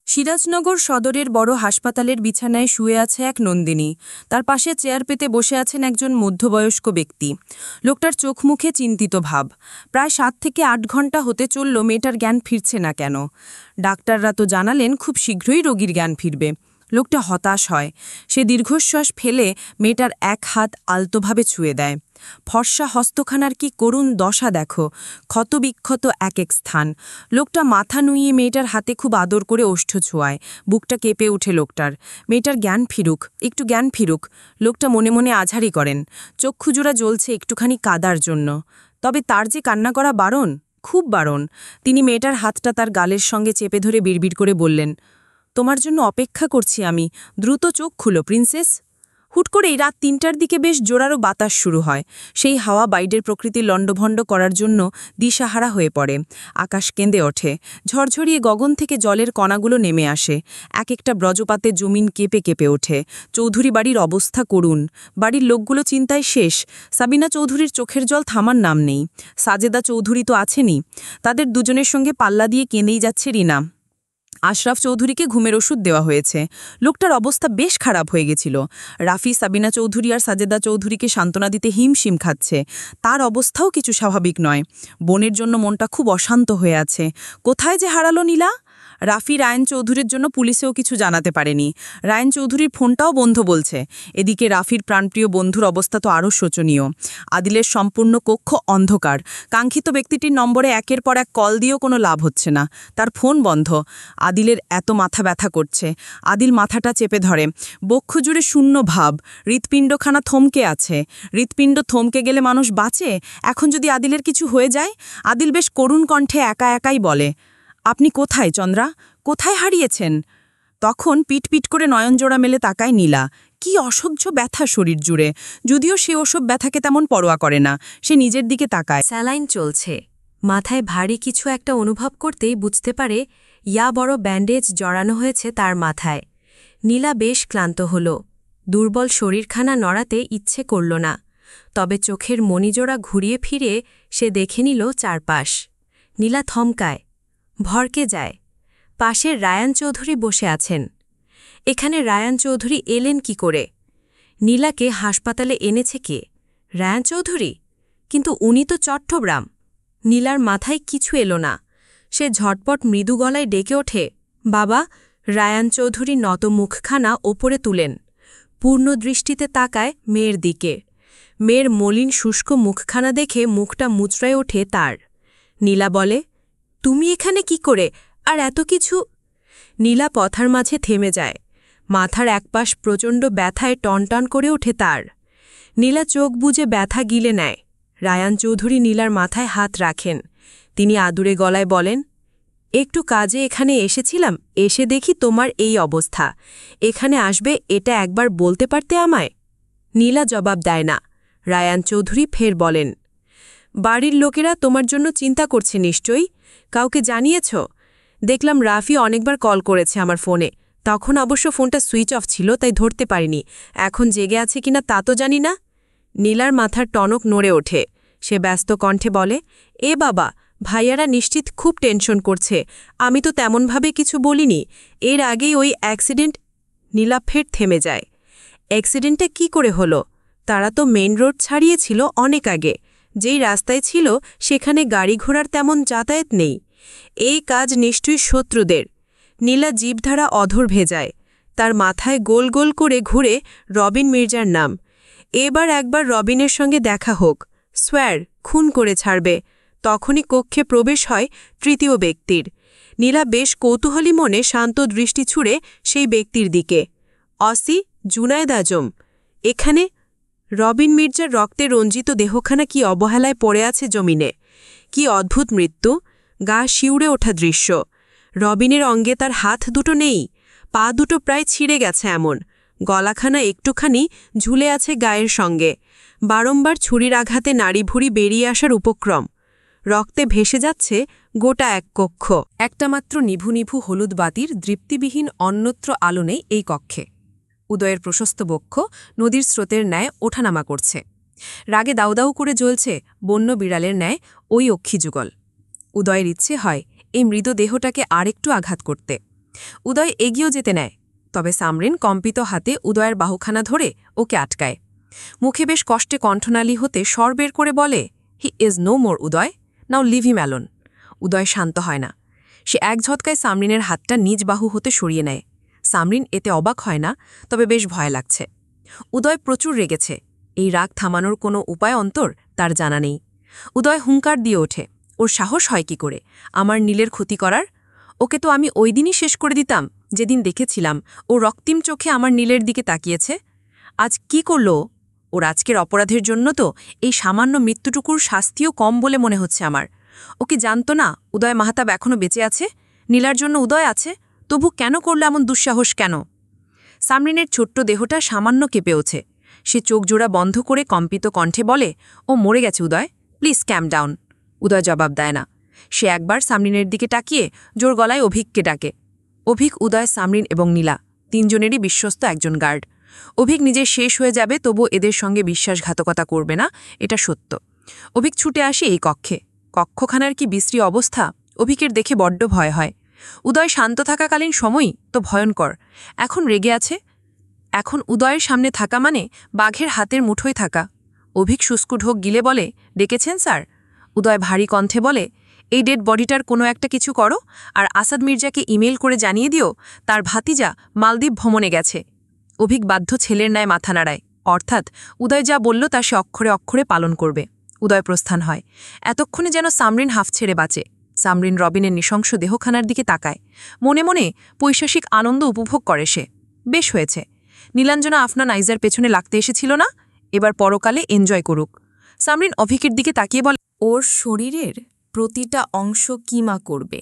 সিরাজনগর সদরের বড় হাসপাতালের বিছানায় শুয়ে আছে এক নন্দিনী। তার পাশে চেয়ার পেতে বসে আছেন একজন মধ্যবয়স্ক ব্যক্তি। লোকটার চোখ মুখে চিন্তিত ভাব। প্রায় 7 থেকে 8 ঘন্টা হতে চলল, মেয়েটার জ্ঞান ফিরছে না কেন? ডাক্তাররা তো জানালেন খুব শীঘ্রই রোগীর জ্ঞান ফিরবে। লোকটা হতাশ হয়। সে দীর্ঘশ্বাস ফেলে মেয়েটার এক হাত আলতোভাবে ছুঁয়ে দেয়। ফর্সা হস্তখানার কি করুণ দশা দেখো, ক্ষতবিক্ষত এক এক স্থান। লোকটা মাথা নুইয়ে মেয়েটার হাতে খুব আদর করে ওষ্ঠ ছোঁয়ায়। বুকটা কেঁপে ওঠে লোকটার। মেয়েটার জ্ঞান ফিরুক, একটু জ্ঞান ফিরুক। লোকটা মনে মনে আঝারি করেন। চক্ষুজোড়া জ্বলছে একটুখানি কাদার জন্য। তবে তার যে কান্না করা বারণ, খুব বারণ। তিনি মেয়েটার হাতটা তার গালের সঙ্গে চেপে ধরে বিড়বিড় করে বললেন, তোমার জন্য অপেক্ষা করছি আমি, দ্রুত চোখ খুলো প্রিন্সেস। হুট করেই রাত 3টার দিকে বেশ জোরালো বাতাস শুরু হয়। সেই হাওয়া বাইরের প্রকৃতি লণ্ডভণ্ড করার জন্য দিশাহারা হয়ে পড়ে। আকাশ কেঁদে ওঠে। ঝরঝরিয়ে গগন থেকে জলের কণাগুলো নেমে আসে। এক একটা ব্রজপাতে জমিন কেঁপে কেঁপে ওঠে। চৌধুরী বাড়ির অবস্থা করুণ। বাড়ির লোকগুলো চিন্তায় শেষ। সাবিনা চৌধুরীর চোখের জল থামার নাম নেই। সাজেদা চৌধুরী তো আছেনই, তাদের দুজনের সঙ্গে পাল্লা দিয়ে কেঁদেই যাচ্ছে রিনা। আশরাফ চৌধুরীকে ঘুমের ওষুধ দেওয়া হয়েছে। লোকটার অবস্থা বেশ খারাপ হয়ে গেছিল। রাফি সাবিনা চৌধুরী আর সাজেদা চৌধুরীকে সান্ত্বনা দিতে হিমশিম খাচ্ছে। তার অবস্থাও কিছু স্বাভাবিক নয়। বোনের জন্য মনটা খুব অশান্ত হয়ে আছে। কোথায় যে হারালো নীলা? রাফি রায়ন চৌধুরীর জন্য পুলিশেও কিছু জানাতে পারেনি। রায়ন চৌধুরীর ফোনটাও বন্ধ বলছে। এদিকে রাফির প্রাণপ্রিয় বন্ধুর অবস্থা তো আরও শোচনীয়। আদিলের সম্পূর্ণ কক্ষ অন্ধকার। কাঙ্ক্ষিত ব্যক্তিটির নম্বরে একের পর এক কল দিয়েও কোনো লাভ হচ্ছে না। তার ফোন বন্ধ। আদিলের এত মাথা ব্যথা করছে। আদিল মাথাটা চেপে ধরে। বক্ষ জুড়ে শূন্য ভাব। হৃৎপিণ্ডখানা থমকে আছে। হৃৎপিণ্ড থমকে গেলে মানুষ বাঁচে? এখন যদি আদিলের কিছু হয়ে যায়? আদিল বেশ করুণ কণ্ঠে একা একাই বলে, আপনি কোথায় চন্দ্রা? কোথায় হারিয়েছেন? তখন পিটপিট করে নয়নজোড়া মেলে তাকায় নীলা। কি অসহ্য ব্যথা শরীর জুড়ে। যদিও সে ওসব ব্যথাকে তেমন পরোয়া করে না। সে নিজের দিকে তাকায়। স্যালাইন চলছে। মাথায় ভারী কিছু একটা অনুভব করতেই বুঝতে পারে ইয়া বড় ব্যান্ডেজ জড়ানো হয়েছে তার মাথায়। নীলা বেশ ক্লান্ত হল। দুর্বল শরীরখানা নড়াতে ইচ্ছে করল না। তবে চোখের মণিজোড়া ঘুরিয়ে ফিরে সে দেখে নিল চারপাশ। নীলা থমকায়, ভরকে যায়। পাশের রায়ান চৌধুরী বসে আছেন। এখানে রায়ান চৌধুরী এলেন কি করে? নীলাকে হাসপাতালে এনেছে কে? রায়ান চৌধুরী? কিন্তু উনি তো চট্টগ্রাম। নীলার মাথায় কিছু এলো না। সে ঝটপট মৃদু গলায় ডেকে ওঠে, বাবা। রায়ান চৌধুরী নত মুখখানা ওপরে তুলেন। পূর্ণ দৃষ্টিতে তাকায় মেয়ের দিকে। মেয়ের মলিন শুষ্ক মুখখানা দেখে মুখটা মুচড়ায় ওঠে তার। নীলা বলে, তুমি এখানে কি করে? আর এত কিছু? নীলা পথার মাঝে থেমে যায়। মাথার একপাশ প্রচণ্ড ব্যথায় টনটন করে ওঠে তার। নীলা চোখ বুজে ব্যথা গিলে নেয়। রায়ান চৌধুরী নীলার মাথায় হাত রাখেন। তিনি আদুরে গলায় বলেন, একটু কাজে এখানে এসেছিলাম, এসে দেখি তোমার এই অবস্থা। এখানে আসবে এটা একবার বলতে পারতে আমায়? নীলা জবাব দেয় না। রায়ান চৌধুরী ফের বলেন, বাড়ির লোকেরা তোমার জন্য চিন্তা করছে নিশ্চয়ই? কাউকে জানিয়েছ? দেখলাম রাফি অনেকবার কল করেছে আমার ফোনে। তখন অবশ্য ফোনটা সুইচ অফ ছিল, তাই ধরতে পারিনি। এখন জেগে আছে কিনা তা তো জানি না। নীলার মাথার টনক নড়ে ওঠে। সে ব্যস্ত কণ্ঠে বলে, এ বাবা, ভাইয়ারা নিশ্চিত খুব টেনশন করছে। আমি তো তেমনভাবে কিছু বলিনি। এর আগেই ওই অ্যাক্সিডেন্ট। নীলা ফের থেমে যায়। অ্যাক্সিডেন্টটা কি করে হলো? তারা তো মেইন রোড ছাড়িয়েছিল অনেক আগে। যেই রাস্তায় ছিল সেখানে গাড়ি ঘোড়ার তেমন যাতায়াত নেই। এই কাজ নিশ্চয়ই শত্রুদের। নীলা জিভধারা অধর ভেজায়। তার মাথায় গোল গোল করে ঘুরে রবিন মির্জার নাম। এবার একবার রবিনের সঙ্গে দেখা হোক। সোয়ার খুন করে ছাড়বে। তখনই কক্ষে প্রবেশ হয় তৃতীয় ব্যক্তির। নীলা বেশ কৌতূহলী মনে শান্ত দৃষ্টি ছুড়ে সেই ব্যক্তির দিকে। অসি জুনায়েদ আজম এখানে? রবিন মির্জার রক্তে রঞ্জিত দেহখানা কি অবহেলায় পড়ে আছে জমিনে। কি অদ্ভুত মৃত্যু! গা শিউড়ে ওঠা দৃশ্য। রবিনের অঙ্গে তার হাত দুটো নেই, পা দুটো প্রায় ছিঁড়ে গেছে এমন। গলাখানা একটুখানি ঝুলে আছে গায়ের সঙ্গে। বারংবার ছুরির আঘাতে নাড়িভুড়ি বেরিয়ে আসার উপক্রম। রক্তে ভেসে যাচ্ছে গোটা এক কক্ষ। একটা মাত্র নিভু নিভু হলুদ বাতির দৃপ্তিবিহীন অন্যত্র আলো নেই এই কক্ষে। উদয়ের প্রশস্ত বক্ষ নদীর স্রোতের ন্যায় ওঠানামা করছে। রাগে দাউদাউ করে জ্বলছে বন্য বিড়ালের ন্যায় ওই অক্ষিযুগল। উদয়ের ইচ্ছে হয় এই মৃতদেহটাকে আরেকটু আঘাত করতে। উদয় এগিয়েও যেতে নেয়, তবে সামরিন কম্পিত হাতে উদয়ের বাহুখানা ধরে ওকে আটকায়। মুখে বেশ কষ্টে কণ্ঠনালী হতে স্বর বের করে বলে, he is no more Uday, now leave him alone. Uday শান্ত হয় না। সে এক ঝটকায় সামরিনের হাতটা নিজ বাহু হতে সরিয়ে নেয়। সামরিন এতে অবাক হয় না, তবে বেশ ভয় লাগছে। উদয় প্রচুর রেগেছে। এই রাগ থামানোর কোনো উপায় অন্তর তার জানা নেই। উদয় হুঙ্কার দিয়ে ওঠে, ওর সাহস হয় কি করে আমার নীলের ক্ষতি করার? ওকে তো আমি ওই দিনই শেষ করে দিতাম যেদিন দেখেছিলাম ও রক্তিম চোখে আমার নীলের দিকে তাকিয়েছে। আজ কি করল ও? ওর আজকের অপরাধের জন্য তো এই সামান্য মৃত্যুটুকুর শাস্তিও কম বলে মনে হচ্ছে আমার। ও কি জানত না উদয় মাহাতাব এখনও বেঁচে আছে? নীলার জন্য উদয় আছে, তবু কেন করল এমন দুঃসাহস কেন? সামরিনের ছোট্ট দেহটা সামান্য কেঁপে ওঠে। সে চোখ জোড়া বন্ধ করে কম্পিত কণ্ঠে বলে, ও মরে গেছে উদয়, প্লিজ ক্যাম ডাউন। উদয় জবাব দেয় না। সে একবার সামরিনের দিকে তাকিয়ে জোর গলায় অভিককে ডাকে। অভিক, উদয়, সামরিন এবং নীলা তিনজনেরই বিশ্বস্ত একজন গার্ড। অভিক নিজে শেষ হয়ে যাবে, তবু এদের সঙ্গে বিশ্বাসঘাতকতা করবে না, এটা সত্য। অভিক ছুটে আসে এই কক্ষে। কক্ষখানার কি বিশ্রী অবস্থা! অভিকের দেখে বড্ড ভয় হয়। উদয় শান্ত থাকাকালীন সময়ই তো ভয়ঙ্কর, এখন রেগে আছে। এখন উদয়ের সামনে থাকা মানে বাঘের হাতের মুঠোয় থাকা। অভিক শুষ্ক ঢোক গিলে বলে, ডেকেছেন স্যার? উদয় ভারী কণ্ঠে বলে, এই ডেড বডিটার কোনো একটা কিছু করো, আর আসাদ মির্জাকে ইমেল করে জানিয়ে দিও তার ভাতিজা মালদ্বীপ ভ্রমণে গেছে। অভিক বাধ্য ছেলের ন্যায় মাথা নাড়ায়, অর্থাৎ উদয় যা বলল তা সে অক্ষরে অক্ষরে পালন করবে। উদয় প্রস্থান হয়। এতক্ষণে যেন সামরিন হাফ ছেড়ে বাঁচে। সামরিন রবিনের নৃশংস দেহখানার দিকে তাকায়। মনে মনে পৈশাসিক আনন্দ উপভোগ করে সে। বেশ হয়েছে, নীলাঞ্জনা আফনা নাইজার পেছনে লাগতে এসেছিল না, এবার পরকালে এনজয় করুক। সামরিন অভিকের দিকে তাকিয়ে বলে, ওর শরীরের প্রতিটা অংশ কিমা করবে,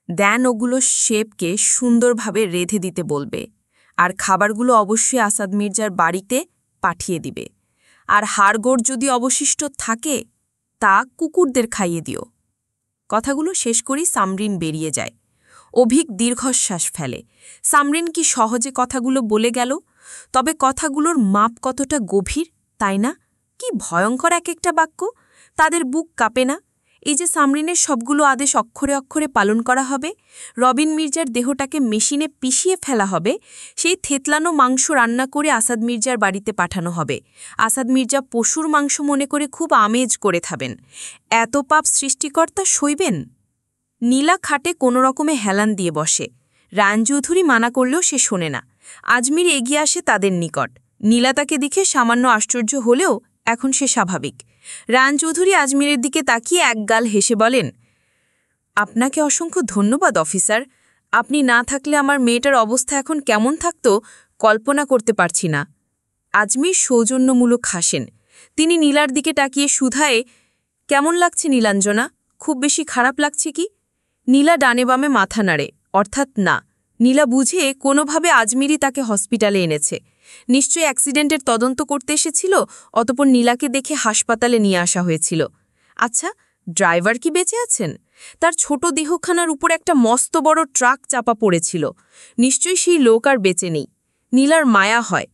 দেন ওগুলো শেপকে সুন্দরভাবে রেঁধে দিতে বলবে, আর খাবারগুলো অবশ্যই আসাদ মির্জার বাড়িতে পাঠিয়ে দিবে। আর হাড়গোড় যদি অবশিষ্ট থাকে তা কুকুরদের খাইয়ে দিও। কথাগুলো শেষ করেই সামরিন বেরিয়ে যায়। অভিক দীর্ঘশ্বাস ফেলে। সামরিন কি সহজে কথাগুলো বলে গেল, তবে কথাগুলোর মাপ কতটা গভীর, তাই না? কি ভয়ঙ্কর এক একটা বাক্য! তাদের বুক কাঁপে না? এই যে সামরিনের সবগুলো আদেশ অক্ষরে অক্ষরে পালন করা হবে, রবিন মির্জার দেহটাকে মেশিনে পিষিয়ে ফেলা হবে, সেই থেতলানো মাংস রান্না করে আসাদ মির্জার বাড়িতে পাঠানো হবে। আসাদ মির্জা পশুর মাংস মনে করে খুব আমেজ করে খাবেন। এত পাপ সৃষ্টিকর্তা সইবেন? নীলা খাটে কোনো রকমে হেলান দিয়ে বসে। রায়ন চৌধুরী মানা করলেও সে শোনে না। আজমির এগিয়ে আসে তাদের নিকট। নীলা তাকে দেখে সামান্য আশ্চর্য হলেও এখন সে স্বাভাবিক। রায়ন চৌধুরী আজমিরের দিকে তাকিয়ে একগাল হেসে বলেন, আপনাকে অসংখ্য ধন্যবাদ অফিসার। আপনি না থাকলে আমার মেয়েটার অবস্থা এখন কেমন থাকত কল্পনা করতে পারছি না। আজমির সৌজন্যমূলক হাসেন। তিনি নীলার দিকে তাকিয়ে শুধায়ে, কেমন লাগছে নীলাঞ্জনা? খুব বেশি খারাপ লাগছে কি? নীলা ডানে বামে মাথা নাড়ে, অর্থাৎ না। নীলা বুঝে কোনোভাবে আজমিরই তাকে হসপিটালে এনেছে। নিশ্চয়ই অ্যাক্সিডেন্টের তদন্ত করতে এসেছিল, অতপর নীলাকে দেখে হাসপাতালে নিয়ে আসা হয়েছিল। আচ্ছা, ড্রাইভার কি বেঁচে আছেন? তার ছোট দেহখানার উপর একটা মস্ত বড় ট্রাক চাপা পড়েছিল। নিশ্চয়ই সেই লোক আর বেঁচে নেই। নীলার মায়া হয়,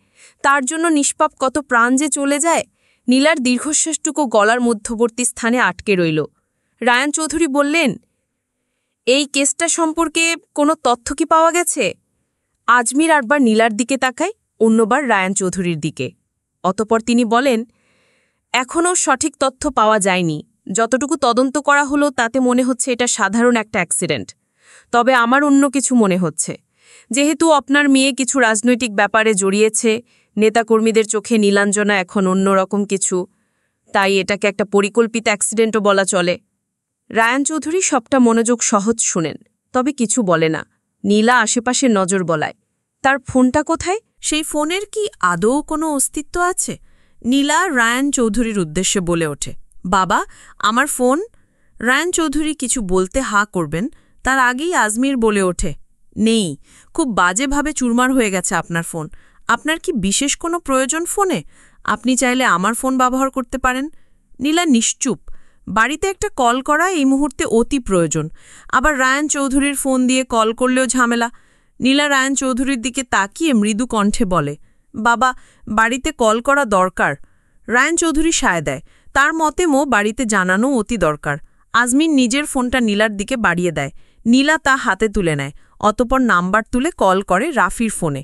তার জন্য নিষ্পাপ কত প্রাণ যে চলে যায়। নীলার দীর্ঘশ্বাসটুকু গলার মধ্যবর্তী স্থানে আটকে রইল। রায়ন চৌধুরী বললেন, এই কেসটা সম্পর্কে কোনো তথ্য কি পাওয়া গেছে? আজমির আরবার নীলার দিকে তাকায়, অন্যবার রায়ন চৌধুরীর দিকে। অতপর তিনি বলেন, এখনও সঠিক তথ্য পাওয়া যায়নি। যতটুকু তদন্ত করা হলো তাতে মনে হচ্ছে এটা সাধারণ একটা অ্যাক্সিডেন্ট। তবে আমার অন্য কিছু মনে হচ্ছে। যেহেতু আপনার মেয়ে কিছু রাজনৈতিক ব্যাপারে জড়িয়েছে, নেতাকর্মীদের চোখে নীলাঞ্জনা এখন অন্যরকম কিছু, তাই এটাকে একটা পরিকল্পিত অ্যাক্সিডেন্টও বলা চলে। রায়ন চৌধুরী সবটা মনোযোগ সহজ শুনেন, তবে কিছু বলে না। নীলা আশেপাশে নজর বলায়, তার ফোনটা কোথায়? সেই ফোনের কি আদৌ কোনো অস্তিত্ব আছে? নীলা রায়ন চৌধুরীর উদ্দেশ্যে বলে ওঠে, বাবা, আমার ফোন। রায়ন চৌধুরী কিছু বলতে হাঁ করবেন, তার আগেই আজমির বলে ওঠে, নেই, খুব বাজেভাবে চুরমার হয়ে গেছে আপনার ফোন। আপনার কি বিশেষ কোনো প্রয়োজন ফোনে? আপনি চাইলে আমার ফোন ব্যবহার করতে পারেন। নীলা নিশ্চুপ। বাড়িতে একটা কল করা এই মুহূর্তে অতি প্রয়োজন। আবার রায়ন চৌধুরীর ফোন দিয়ে কল করলেও ঝামেলা। নীলা রায়ন চৌধুরীর দিকে তাকিয়ে মৃদু কণ্ঠে বলে, বাবা, বাড়িতে কল করা দরকার। রায়ন চৌধুরী সায় দেয়, তার মতে বাড়িতে জানানো অতি দরকার। আজমির নিজের ফোনটা নীলার দিকে বাড়িয়ে দেয়। নীলা তা হাতে তুলে নেয়। অতপর নাম্বার তুলে কল করে রাফির ফোনে।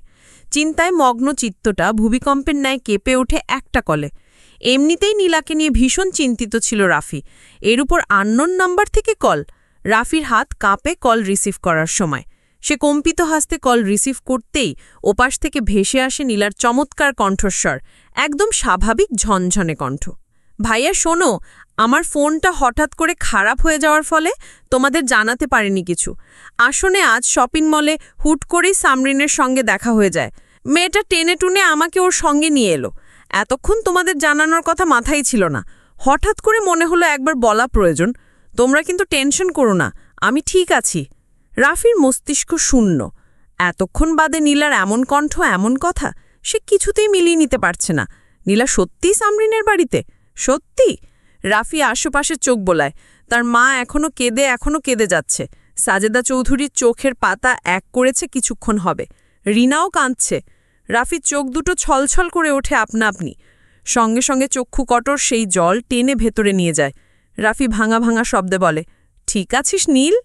চিন্তায় মগ্ন চিত্তটা ভূমিকম্পের ন্যায় কেঁপে ওঠে একটা কলে। এমনিতেই নীলাকে নিয়ে ভীষণ চিন্তিত ছিল রাফি, এর উপর আননোন নাম্বার থেকে কল। রাফির হাত কাঁপে কল রিসিভ করার সময়। সে কম্পিত হাসতে কল রিসিভ করতেই ওপাশ থেকে ভেসে আসে নীলার চমৎকার কণ্ঠস্বর, একদম স্বাভাবিক ঝনঝনে কণ্ঠ। ভাইয়া শোনো, আমার ফোনটা হঠাৎ করে খারাপ হয়ে যাওয়ার ফলে তোমাদের জানাতে পারিনি কিছু। আসলে আজ শপিং মলে হুট করেই সামরিনের সঙ্গে দেখা হয়ে যায়। মেয়েটা টেনে টুনে আমাকে ওর সঙ্গে নিয়ে এলো। এতক্ষণ তোমাদের জানানোর কথা মাথায় ছিল না, হঠাৎ করে মনে হলো একবার বলা প্রয়োজন। তোমরা কিন্তু টেনশন করো না, আমি ঠিক আছি। রাফির মস্তিষ্ক শূন্য। এতক্ষণ বাদে নীলার এমন কণ্ঠ, এমন কথা সে কিছুতেই মিলিয়ে নিতে পারছে না। নীলা সত্যিই সামরিনের বাড়িতে? সত্যি? রাফি আশেপাশে চোখ বোলায়। তার মা এখনো কেঁদে যাচ্ছে। সাজেদা চৌধুরীর চোখের পাতা এক করেছে কিছুক্ষণ হবে। রিনাও কাঁদছে। রাফির চোখ দুটো ছলছল করে ওঠে আপনা আপনি। সঙ্গে সঙ্গে চক্ষু কটর সেই জল টেনে ভেতরে নিয়ে যায়। রাফি ভাঙা ভাঙা শব্দে বলে, ঠিক আছিস নীল?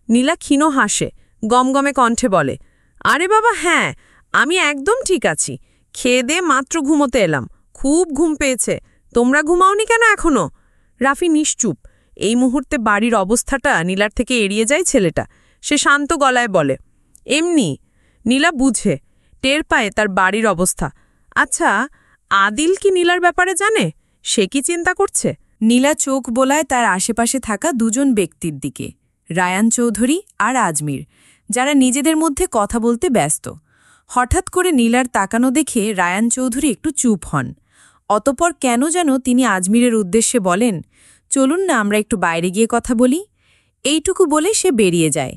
নীলা ক্ষীণ হাসে, গমগমে কণ্ঠে বলে, আরে বাবা হ্যাঁ, আমি একদম ঠিক আছি। খেয়ে দিয়ে মাত্র ঘুমোতে এলাম, খুব ঘুম পেয়েছে। তোমরা ঘুমাওনি কেন এখনো? রাফি নিশ্চুপ। এই মুহূর্তে বাড়ির অবস্থাটা নীলার থেকে এড়িয়ে যায় ছেলেটা। সে শান্ত গলায় বলে, এমনি। নীলা বুঝে, টের পায় তার বাড়ির অবস্থা। আচ্ছা, আদিল কি নীলার ব্যাপারে জানে? সে কি চিন্তা করছে? নীলা চোখ বোলায় তার আশেপাশে থাকা দুজন ব্যক্তির দিকে, রায়ান চৌধুরী আর আজমির, যারা নিজেদের মধ্যে কথা বলতে ব্যস্ত। হঠাৎ করে নীলার তাকানো দেখে রায়ান চৌধুরী একটু চুপ হন। অতপর কেন যেন তিনি আজমিরের উদ্দেশ্যে বলেন, চলুন না আমরা একটু বাইরে গিয়ে কথা বলি। এইটুকু বলে সে বেরিয়ে যায়।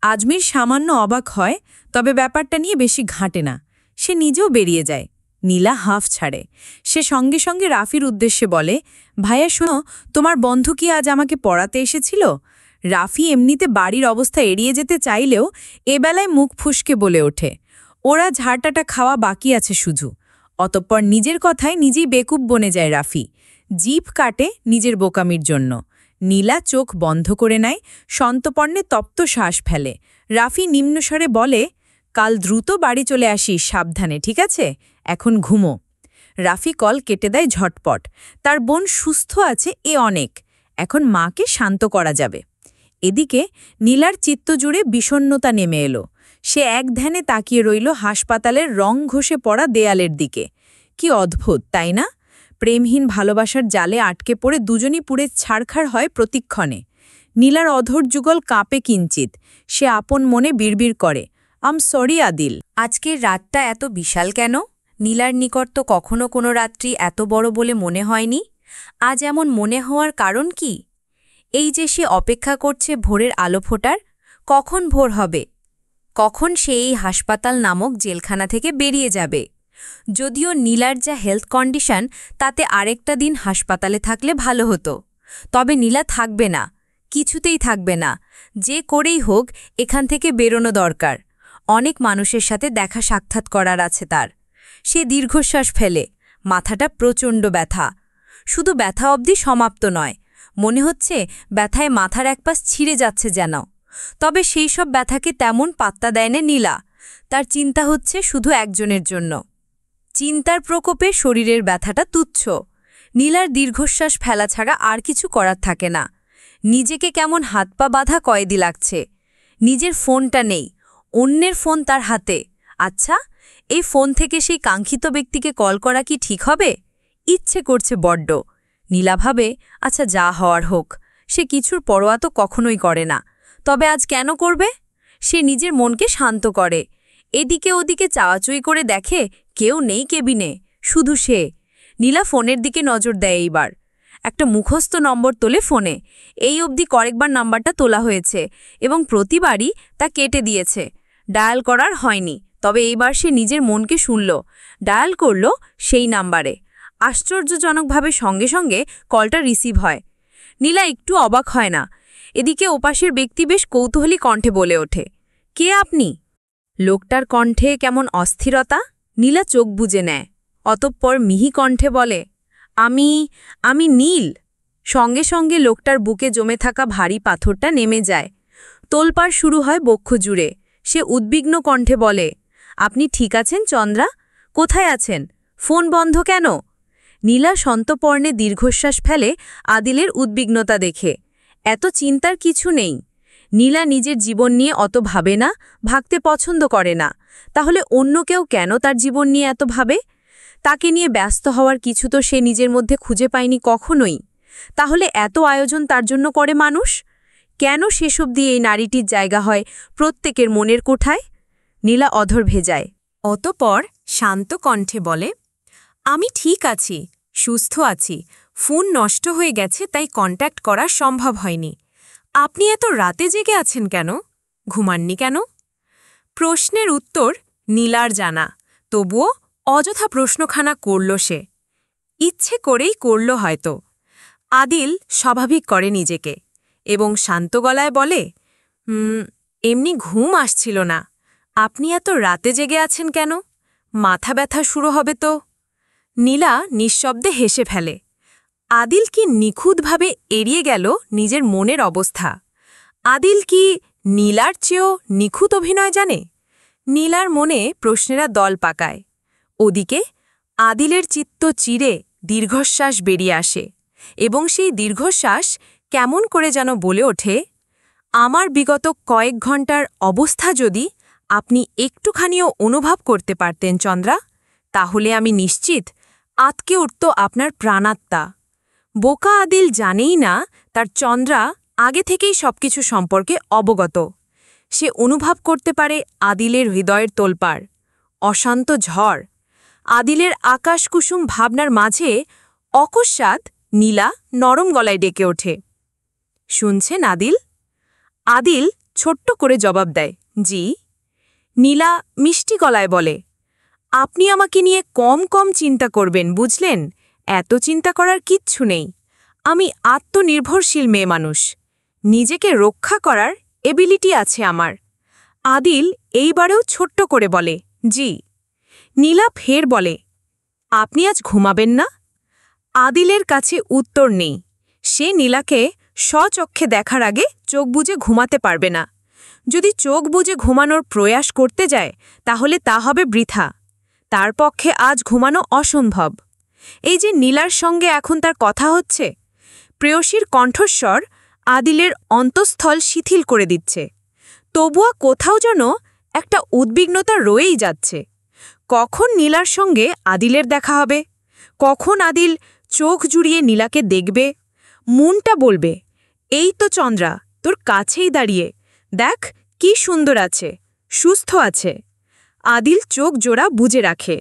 আজমির সামান্য অবাক হয়, তবে ব্যাপারটা নিয়ে বেশি ঘাঁটে না। সে নিজেও বেরিয়ে যায়। নীলা হাঁফ ছাড়ে। সে সঙ্গে সঙ্গে রাফির উদ্দেশ্যে বলে, ভাইয়া শোনো, তোমার বন্ধু কি আজ আমাকে পড়াতে এসেছিল? রাফি এমনিতে বাড়ির অবস্থা এড়িয়ে যেতে চাইলেও এবেলায় মুখ ফুসকে বলে ওঠে, ওরা ঝাড়টাটা খাওয়া বাকি আছে শুধু। অতঃপর নিজের কথায় নিজেই বেকুব বনে যায় রাফি। জিভ কাটে নিজের বোকামির জন্য। নীলা চোখ বন্ধ করে নেয়, সন্তপর্ণে তপ্ত শ্বাস ফেলে। রাফি নিম্নস্বরে বলে, কাল দ্রুত বাড়ি চলে আসিস সাবধানে, ঠিক আছে? এখন ঘুমো। রাফি কল কেটে দেয় ঝটপট। তার বোন সুস্থ আছে এ অনেক। এখন মাকে শান্ত করা যাবে। এদিকে নীলার চিত্ত জুড়ে বিষণ্ণতা নেমে এলো। সে এক ধ্যানে তাকিয়ে রইল হাসপাতালের রং ঘষে পড়া দেয়ালের দিকে। কি অদ্ভুত, তাই না? প্রেমহীন ভালোবাসার জালে আটকে পড়ে দুজনই পুড়ে ছাড়খাড় হয় প্রতিক্ষণে। নীলার অধর যুগল কাঁপে কিঞ্চিত। সে আপন মনে বিড়বিড় করে, আম সরি আদিল। আজকের রাতটা এত বিশাল কেন? নীলার নিকট তো কখনো কোনো রাত্রি এত বড় বলে মনে হয়নি। আজ এমন মনে হওয়ার কারণ কি? এই যে সে অপেক্ষা করছে ভোরের আলো ফোটার, কখন ভোর হবে? কখন সে এই হাসপাতাল নামক জেলখানা থেকে বেরিয়ে যাবে? যদিও নীলার যা হেলথ কন্ডিশন, তাতে আরেকটা দিন হাসপাতালে থাকলে ভালো হতো। তবে নীলা থাকবে না, কিছুতেই থাকবে না। যে করেই হোক এখান থেকে বেরোনো দরকার। অনেক মানুষের সাথে দেখা সাক্ষাৎ করার আছে তার। সে দীর্ঘশ্বাস ফেলে। মাথাটা প্রচণ্ড ব্যথা। শুধু ব্যথা অবধি সমাপ্ত নয়, মনে হচ্ছে ব্যথায় মাথার এক পাশ ছিঁড়ে যাচ্ছে যেন। তবে সেই সব ব্যথাকে তেমন পাত্তা দেয় না নীলা। তার চিন্তা হচ্ছে শুধু একজনের জন্য। চিন্তার প্রকোপে শরীরের ব্যথাটা তুচ্ছ। নীলার দীর্ঘশ্বাস ফেলা ছাড়া আর কিছু করার থাকে না। নিজেকে কেমন হাত পা বাঁধা কয়েদি লাগছে। নিজের ফোনটা নেই, অন্যের ফোন তার হাতে। আচ্ছা, এই ফোন থেকে সেই কাঙ্ক্ষিত ব্যক্তিকে কল করা কি ঠিক হবে? ইচ্ছে করছে বড্ড। নীলা ভাবে, আচ্ছা যা হওয়ার হোক। সে কিছুর পরোয়া তো কখনোই করে না। তবে আজ কেন করবে? সে নিজের মনকে শান্ত করে। এদিকে ওদিকে চাওয়াচুই করে দেখে, কেউ নেই কেবিনে, শুধু সে। নীলা ফোনের দিকে নজর দেয় এইবার। একটা মুখস্থ নম্বর তোলে ফোনে। এই অবধি কয়েকবার নাম্বারটা তোলা হয়েছে এবং প্রতিবারই তা কেটে দিয়েছে। ডায়াল করার হয়নি। তবে এইবার সে নিজের মনকে শুনল। ডায়াল করল সেই নাম্বারে। আশ্চর্যজনকভাবে সঙ্গে সঙ্গে কলটা রিসিভ হয়। নীলা একটু অবাক হয় না। এদিকে ওপাশের ব্যক্তি বেশ কৌতূহলী কণ্ঠে বলে ওঠে, কে আপনি? লোকটার কণ্ঠে কেমন অস্থিরতা। নীলা চোখ বুজে নেয়। অতঃপর মিহি কণ্ঠে বলে, আমি নীল। সঙ্গে সঙ্গে লোকটার বুকে জমে থাকা ভারী পাথরটা নেমে যায়। তোলপাড় শুরু হয় বক্ষ জুড়ে। সে উদ্বিগ্ন কণ্ঠে বলে, আপনি ঠিক আছেন চন্দ্রা? কোথায় আছেন? ফোন বন্ধ কেন? নীলা সন্তপর্ণে দীর্ঘশ্বাস ফেলে আদিলের উদ্বিগ্নতা দেখে। এত চিন্তার কিছু নেই। নীলা নিজের জীবন নিয়ে অত ভাবে না, ভাবতে পছন্দ করে না। তাহলে অন্য কেউ কেন তার জীবন নিয়ে এত ভাবে? তাকে নিয়ে ব্যস্ত হওয়ার কিছু তো সে নিজের মধ্যে খুঁজে পায়নি কখনোই। তাহলে এত আয়োজন তার জন্য করে মানুষ? কেন সেসব দিয়ে এই নারীটির জায়গা হয় প্রত্যেকের মনের কোঠায়? নীলা অধর ভেজায়। অতপর শান্ত কণ্ঠে বলে, আমি ঠিক আছি, সুস্থ আছি। ফোন নষ্ট হয়ে গেছে, তাই কন্ট্যাক্ট করা সম্ভব হয়নি। আপনি এত রাতে জেগে আছেন কেন? ঘুমাননি কেন? প্রশ্নের উত্তর নীলার জানা, তবুও অযথা প্রশ্নখানা করল সে। ইচ্ছে করেই করল হয়তো। আদিল স্বাভাবিক করে নিজেকে এবং শান্ত গলায় বলে, এমনি ঘুম আসছিল না। আপনি এত রাতে জেগে আছেন কেন? মাথা ব্যথা শুরু হবে তো। নীলা নিঃশব্দে হেসে ফেলে। আদিল কি নিখুঁতভাবে এড়িয়ে গেল নিজের মনের অবস্থা। আদিল কি নীলার চেয়েও নিখুঁত অভিনয় জানে? নীলার মনে প্রশ্নেরা দল পাকায়। ওদিকে আদিলের চিত্ত চিরে দীর্ঘশ্বাস বেরিয়ে আসে এবং সেই দীর্ঘশ্বাস কেমন করে যেন বলে ওঠে, আমার বিগত কয়েক ঘন্টার অবস্থা যদি আপনি একটুখানিও অনুভব করতে পারতেন চন্দ্রা, তাহলে আমি নিশ্চিত আতকে উঠত আপনার প্রাণাত্মা। বোকা আদিল জানেই না তার চন্দ্রা আগে থেকেই সবকিছু সম্পর্কে অবগত। সে অনুভব করতে পারে আদিলের হৃদয়ের তোলপাড়, অশান্ত ঝড়। আদিলের আকাশকুসুম ভাবনার মাঝে অকস্মাৎ নীলা নরম গলায় ডেকে ওঠে, শুনছেন আদিল? আদিল ছোট্ট করে জবাব দেয়, জি। নীলা মিষ্টি গলায় বলে, আপনি আমাকে নিয়ে কম কম চিন্তা করবেন, বুঝলেন? এত চিন্তা করার কিচ্ছু নেই। আমি আত্মনির্ভরশীল মেয়ে মানুষ। নিজেকে রক্ষা করার এবিলিটি আছে আমার। আদিল এইবারেও ছোট্ট করে বলে, জি। নীলা ফের বলে, আপনি আজ ঘুমাবেন না? আদিলের কাছে উত্তর নেই। সে নীলাকে স্বচক্ষে দেখার আগে চোখ বুজে ঘুমাতে পারবে না। যদি চোখ বুজে ঘুমানোর প্রয়াস করতে যায় তাহলে তা হবে বৃথা। তার পক্ষে আজ ঘুমানো অসম্ভব। এই যে নীলার সঙ্গে এখন তার কথা হচ্ছে, প্রেয়সীর কণ্ঠস্বর আদিলের অন্তঃস্থল শিথিল করে দিচ্ছে। তবুও কোথাও যেন একটা উদ্বিগ্নতা রয়েই যাচ্ছে। কখন নীলার সঙ্গে আদিলের দেখা হবে? কখন আদিল চোখ জুড়িয়ে নীলাকে দেখবে? মনটা বলবে, এই তো চন্দ্রা তোর কাছেই দাঁড়িয়ে, দেখ কি সুন্দর আছে, সুস্থ আছে। আদিল চোখ জোড়া বুজে রাখে।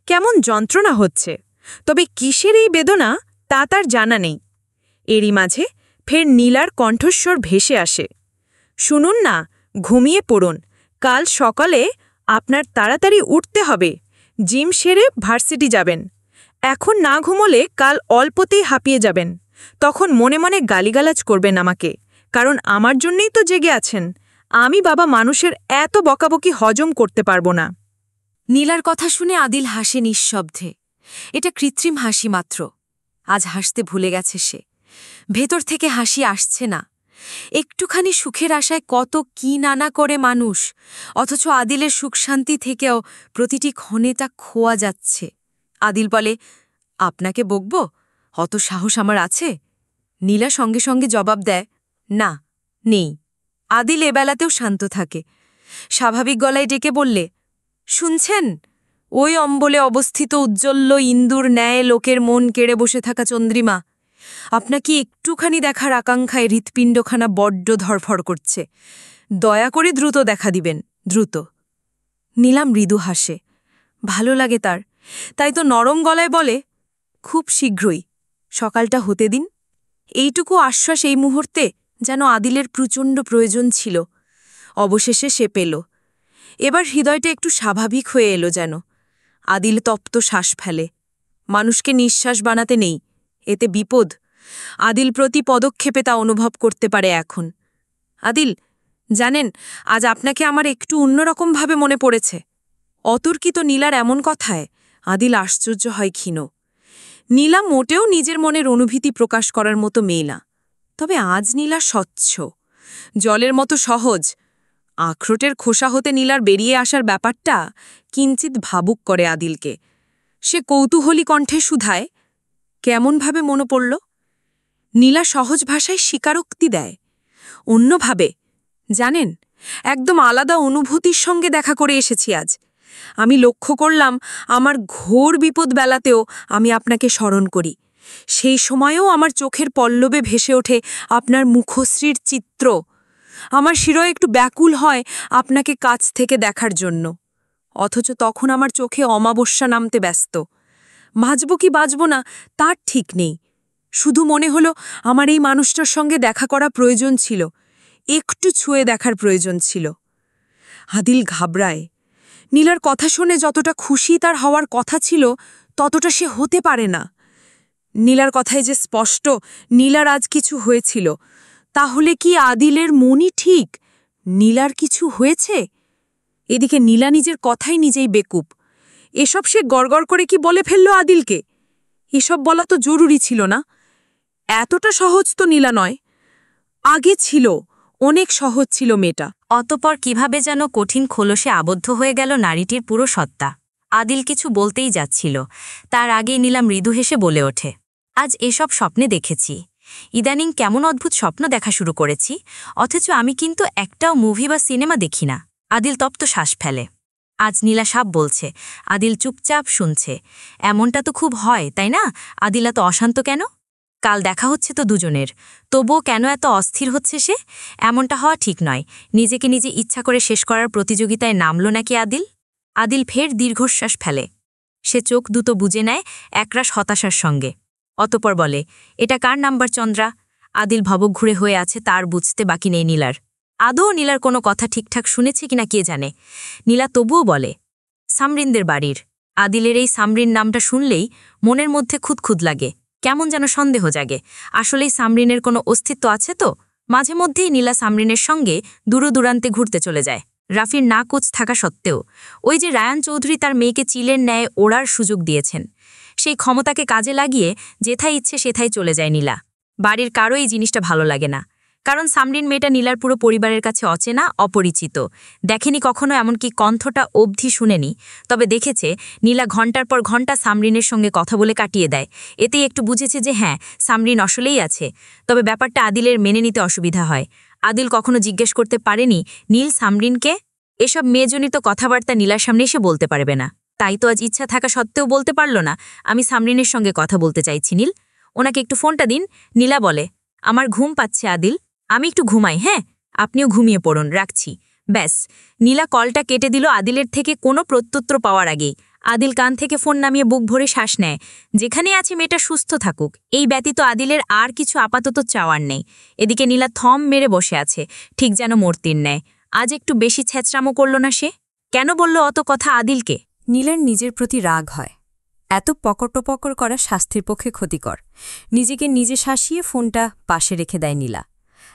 কেমন যন্ত্রণা হচ্ছে, তবে কিসের এই বেদনা তা তার জানা নেই। এরই মাঝে ফের নীলার কণ্ঠস্বর ভেসে আসে, শুনুন না, ঘুমিয়ে পড়ুন। কাল সকালে আপনার তাড়াতাড়ি উঠতে হবে। জিম সেরে ভার্সিটি যাবেন। এখন না ঘুমোলে কাল অল্পতেই হাঁপিয়ে যাবেন। তখন মনে মনে গালিগালাজ করবেন আমাকে, কারণ আমার জন্যই তো জেগে আছেন। আমি বাবা মানুষের এত বকাবকি হজম করতে পারবো না। নীলার কথা শুনে আদিল হাসে নিঃশব্দে। এটা কৃত্রিম হাসি মাত্র। আজ হাসতে ভুলে গেছে সে। ভেতর থেকে হাসি আসছে না। একটুখানি সুখের আশায় কত কি নানা করে মানুষ, অথচ আদিলের সুখ শান্তি থেকেও প্রতিটি ক্ষণে তা খোয়া যাচ্ছে। আদিল বলে, আপনাকে বকব? অত সাহস আমার আছে? নীলা সঙ্গে সঙ্গে জবাব দেয়, না, নেই। আদিল এবেলাতেও শান্ত থাকে। স্বাভাবিক গলায় ডেকে বললে, শুনছেন? ওই অম্বলে অবস্থিত উজ্জ্বল্য ইন্দুর ন্যায় লোকের মন কেড়ে বসে থাকা চন্দ্রিমা, আপনাকে একটুখানি দেখার আকাঙ্ক্ষায় হৃৎপিণ্ডখানা বড্ড ধরফর করছে। দয়া করে দ্রুত দেখা দিবেন, দ্রুত। নীলা মৃদু হাসে। ভালো লাগে তার, তাই তো নরম গলায় বলে, খুব শীঘ্রই, সকালটা হতে দিন। এইটুকু আশ্বাস এই মুহূর্তে যেন আদিলের প্রচণ্ড প্রয়োজন ছিল। অবশেষে সে পেল। এবার হৃদয়টা একটু স্বাভাবিক হয়ে এলো যেন। আদিল তপ্ত শ্বাস ফেলে। মানুষকে নিঃশ্বাস বানাতে নেই, এতে বিপদ। আদিল প্রতি পদক্ষেপে তা অনুভব করতে পারে এখন। আদিল, জানেন, আজ আপনাকে আমার একটু অন্যরকমভাবে মনে পড়েছে। অতর্কিত নীলার এমন কথায় আদিল আশ্চর্য হয় ক্ষীণ। নীলা মোটেও নিজের মনের অনুভূতি প্রকাশ করার মতো মেয়ে না। তবে আজ নীলা স্বচ্ছ, জলের মতো সহজ। আখরোটের খোসা হতে নীলার বেরিয়ে আসার ব্যাপারটা কিঞ্চিত ভাবুক করে আদিলকে। সে কৌতূহলী কণ্ঠে শুধায়, কেমনভাবে মনে পড়ল? নীলা সহজ ভাষায় স্বীকারোক্তি দেয়, অন্যভাবে। জানেন, একদম আলাদা অনুভূতির সঙ্গে দেখা করে এসেছি আজ। আমি লক্ষ্য করলাম আমার ঘোর বিপদ বেলাতেও আমি আপনাকে স্মরণ করি। সেই সময়েও আমার চোখের পল্লবে ভেসে ওঠে আপনার মুখশ্রীর চিত্র। আমার শিরয় একটু ব্যাকুল হয় আপনাকে কাছ থেকে দেখার জন্য, অথচ তখন আমার চোখে অমাবস্যা নামতে ব্যস্ত। বাঁচব কি বাঁচব না তার ঠিক নেই। শুধু মনে হলো আমার এই মানুষটার সঙ্গে দেখা করা প্রয়োজন ছিল, একটু ছুঁয়ে দেখার প্রয়োজন ছিল। আদিল ঘাবড়ায়। নীলার কথা শুনে যতটা খুশি তার হওয়ার কথা ছিল ততটা সে হতে পারে না। নীলার কথায় যে স্পষ্ট নীলার আজ কিছু হয়েছিল। তাহলে কি আদিলের মনই ঠিক? নীলার কিছু হয়েছে? এদিকে নীলা নিজের কথাই নিজেই বেকুব। এসব সে গড়গড় করে কি বলে ফেলল আদিলকে? এসব বলা তো জরুরি ছিল না। এতটা সহজ তো নীলা নয়। আগে ছিল, অনেক সহজ ছিল মেয়েটা। অতপর কিভাবে যেন কঠিন খোলসে আবদ্ধ হয়ে গেল নারীটির পুরো সত্তা। আদিল কিছু বলতেই যাচ্ছিল, তার আগেই নীলা মৃদু হেসে বলে ওঠে, আজ এসব স্বপ্নে দেখেছি। ইদানিং কেমন অদ্ভুত স্বপ্ন দেখা শুরু করেছি, অথচ আমি কিন্তু একটাও মুভি বা সিনেমা দেখি না। আদিল তপ্ত শ্বাস ফেলে। আজ নীলা সাপ বলছে, আদিল চুপচাপ শুনছে। এমনটা তো খুব হয়, তাই না? আদিল এত অশান্ত কেন? কাল দেখা হচ্ছে তো দুজনের, তবুও কেন এত অস্থির হচ্ছে সে? এমনটা হওয়া ঠিক নয়। নিজেকে নিজে ইচ্ছা করে শেষ করার প্রতিযোগিতায় নামল নাকি আদিল? আদিল ফের দীর্ঘশ্বাস ফেলে। সে চোখ দুটো বুজে নেয় একরাশ হতাশার সঙ্গে। অতপর বলে, এটা কার নাম্বার চন্দ্রা? আদিল ভবঘুরে হয়ে আছে, তার বুঝতে বাকি নেই নীলার। আদৌ নীলার কোনো কথা ঠিকঠাক শুনেছে কিনা কে জানে। নীলা তবুও বলে, সামরিনদের বাড়ির। আদিলের এই সামরিন নামটা শুনলেই মনের মধ্যে খুঁতখুত লাগে, কেমন যেন সন্দেহ জাগে। আসলেই সামরিনের কোনো অস্তিত্ব আছে তো? মাঝে মধ্যেই নীলা সামরিনের সঙ্গে দূরদূরান্তে ঘুরতে চলে যায়, রাফির না কোচ থাকা সত্ত্বেও। ওই যে রায়ান চৌধুরী তার মেয়েকে চিলের ন্যায় ওড়ার সুযোগ দিয়েছেন, সেই ক্ষমতাকে কাজে লাগিয়ে যেথায় ইচ্ছে সেথায় চলে যায় নীলা। বাড়ির কারো এই জিনিসটা ভালো লাগে না, কারণ সামরিন মেয়েটা নীলার পুরো পরিবারের কাছে অচেনা, অপরিচিত। দেখেনি কখনো, এমনকি কণ্ঠটা অবধি শুনেনি। তবে দেখেছে নীলা ঘণ্টার পর ঘণ্টা সামরিনের সঙ্গে কথা বলে কাটিয়ে দেয়। এতেই একটু বুঝেছে যে হ্যাঁ, সামরিন আসলেই আছে। তবে ব্যাপারটা আদিলের মেনে নিতে অসুবিধা হয়। আদিল কখনো জিজ্ঞেস করতে পারেনি নীল সামরিনকে। এসব মেয়েজনিত কথাবার্তা নীলার সামনে এসে বলতে পারবে না। তাই তো আজ ইচ্ছা থাকা সত্ত্বেও বলতে পারল না, আমি সামরিনের সঙ্গে কথা বলতে চাইছি নীল, ওনাকে একটু ফোনটা দিন। নীলা বলে, আমার ঘুম পাচ্ছে আদিল, আমি একটু ঘুমাই। হ্যাঁ, আপনিও ঘুমিয়ে পড়ুন, রাখছি। ব্যাস, নীলা কলটা কেটে দিল আদিলের থেকে কোনো প্রত্যুত্তর পাওয়ার আগেই। আদিল কান থেকে ফোন নামিয়ে বুক ভরে শ্বাস নেয়। যেখানে আছে মেয়েটা সুস্থ থাকুক, এই ব্যতীত আদিলের আর কিছু আপাতত চাওয়ার নেই। এদিকে নীলা থম মেরে বসে আছে, ঠিক যেন মূর্তির ন্যায়। আজ একটু বেশি ছ্যাঁচড়ামো করল না সে? কেন বলল অত কথা আদিলকে? নীলার নিজের প্রতি রাগ হয়। এত পকর করা স্বাস্থ্যের পক্ষে ক্ষতিকর। নিজেকে নিজে শাসিয়ে ফোনটা পাশে রেখে দেয় নীলা।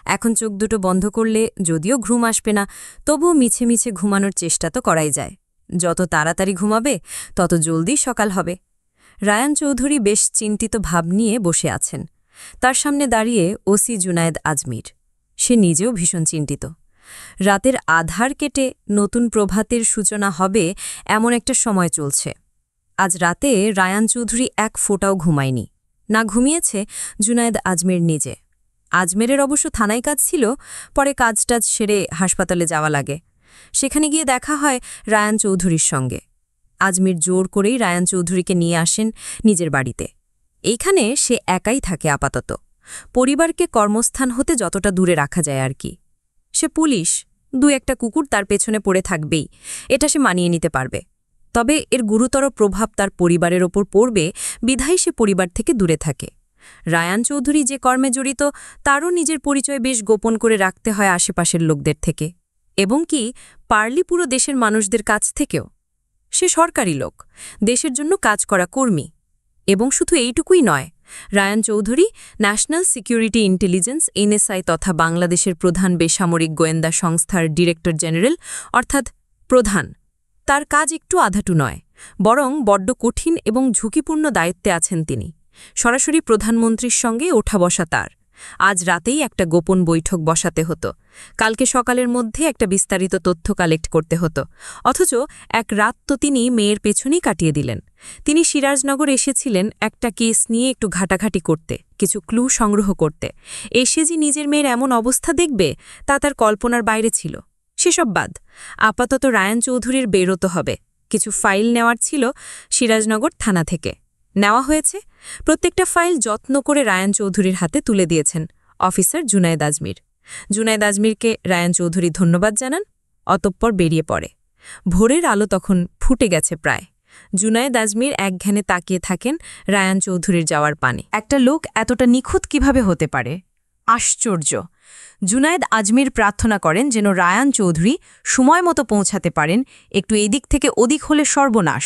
এখন চোখ দুটো বন্ধ করলে যদিও ঘুম আসবে না, তবুও মিছে মিছে ঘুমানোর চেষ্টা তো করাই যায়। যত তাড়াতাড়ি ঘুমাবে তত জলদি সকাল হবে। রায়ান চৌধুরী বেশ চিন্তিত ভাব নিয়ে বসে আছেন। তার সামনে দাঁড়িয়ে ওসি জুনায়েদ আজমির। সে নিজেও ভীষণ চিন্তিত। রাতের আধার কেটে নতুন প্রভাতের সূচনা হবে এমন একটা সময় চলছে। আজ রাতে রায়ান চৌধুরী এক ফোঁটাও ঘুমায়নি। না ঘুমিয়েছে জুনায়েদ আজমির নিজে। আজমেরের অবশ্য থানায় কাজ ছিল, পরে কাজটাজ সেরে হাসপাতালে যাওয়া লাগে। সেখানে গিয়ে দেখা হয় রায়ান চৌধুরীর সঙ্গে। আজমির জোর করেই রায়ান চৌধুরীকে নিয়ে আসেন নিজের বাড়িতে। এইখানে সে একাই থাকে আপাতত, পরিবারকে কর্মস্থান হতে যতটা দূরে রাখা যায় আর কি। সে পুলিশ, দু একটা কুকুর তার পেছনে পড়ে থাকবেই, এটা সে মানিয়ে নিতে পারবে। তবে এর গুরুতর প্রভাব তার পরিবারের ওপর পড়বে, বিধায় সে পরিবার থেকে দূরে থাকে। রায়ান চৌধুরী যে কর্মে জড়িত তারও নিজের পরিচয় বেশ গোপন করে রাখতে হয় আশেপাশের লোকদের থেকে, এবং কি পারলি পুরো দেশের মানুষদের কাছ থেকেও। সে সরকারি লোক, দেশের জন্য কাজ করা কর্মী। এবং শুধু এইটুকুই নয়, Rayan Chowdhury national security intelligence NSI তথা বাংলাদেশের প্রধান বেসামরিক গোয়েন্দা সংস্থার ডিরেক্টর জেনারেল, অর্থাৎ প্রধান। তার কাজ একটু আধাটু নয়, বরং বড্ড কঠিন এবং ঝুঁকিপূর্ণ দায়িত্বে আছেন তিনি। সরাসরি প্রধানমন্ত্রীর সঙ্গে ওঠা বসা তার। আজ রাতেই একটা গোপন বৈঠক বসাতে হতো, কালকে সকালের মধ্যে একটা বিস্তারিত তথ্য কালেক্ট করতে হতো। অথচ এক রাত তো তিনি মেয়ের পেছনেই কাটিয়ে দিলেন। তিনি সিরাজনগর এসেছিলেন একটা কেস নিয়ে একটু ঘাটাঘাটি করতে, কিছু ক্লু সংগ্রহ করতে। এসে যে নিজের মেয়ের এমন অবস্থা দেখবে তা তার কল্পনার বাইরে ছিল। সেসব বাদ, আপাতত রায়ান চৌধুরীর বেরোতে হবে। কিছু ফাইল নেওয়ার ছিল সিরাজনগর থানা থেকে। নেওয়া হয়েছে। প্রত্যেকটা ফাইল যত্ন করে রায়ান চৌধুরীর হাতে তুলে দিয়েছেন অফিসার জুনায়েদ আজমির। জুনায়েদ আজমিরকে রায়ান চৌধুরী ধন্যবাদ জানান, অতঃপর বেরিয়ে পড়ে। ভোরের আলো তখন ফুটে গেছে প্রায়। জুনায়েদ আজমির একঘেনে তাকিয়ে থাকেন রায়ান চৌধুরীর যাওয়ার পানে। একটা লোক এতটা নিখুঁত কিভাবে হতে পারে? আশ্চর্য। জুনায়েদ আজমির প্রার্থনা করেন যেন রায়ান চৌধুরী সময় মতো পৌঁছাতে পারেন। একটু এদিক থেকে ওদিক হলে সর্বনাশ।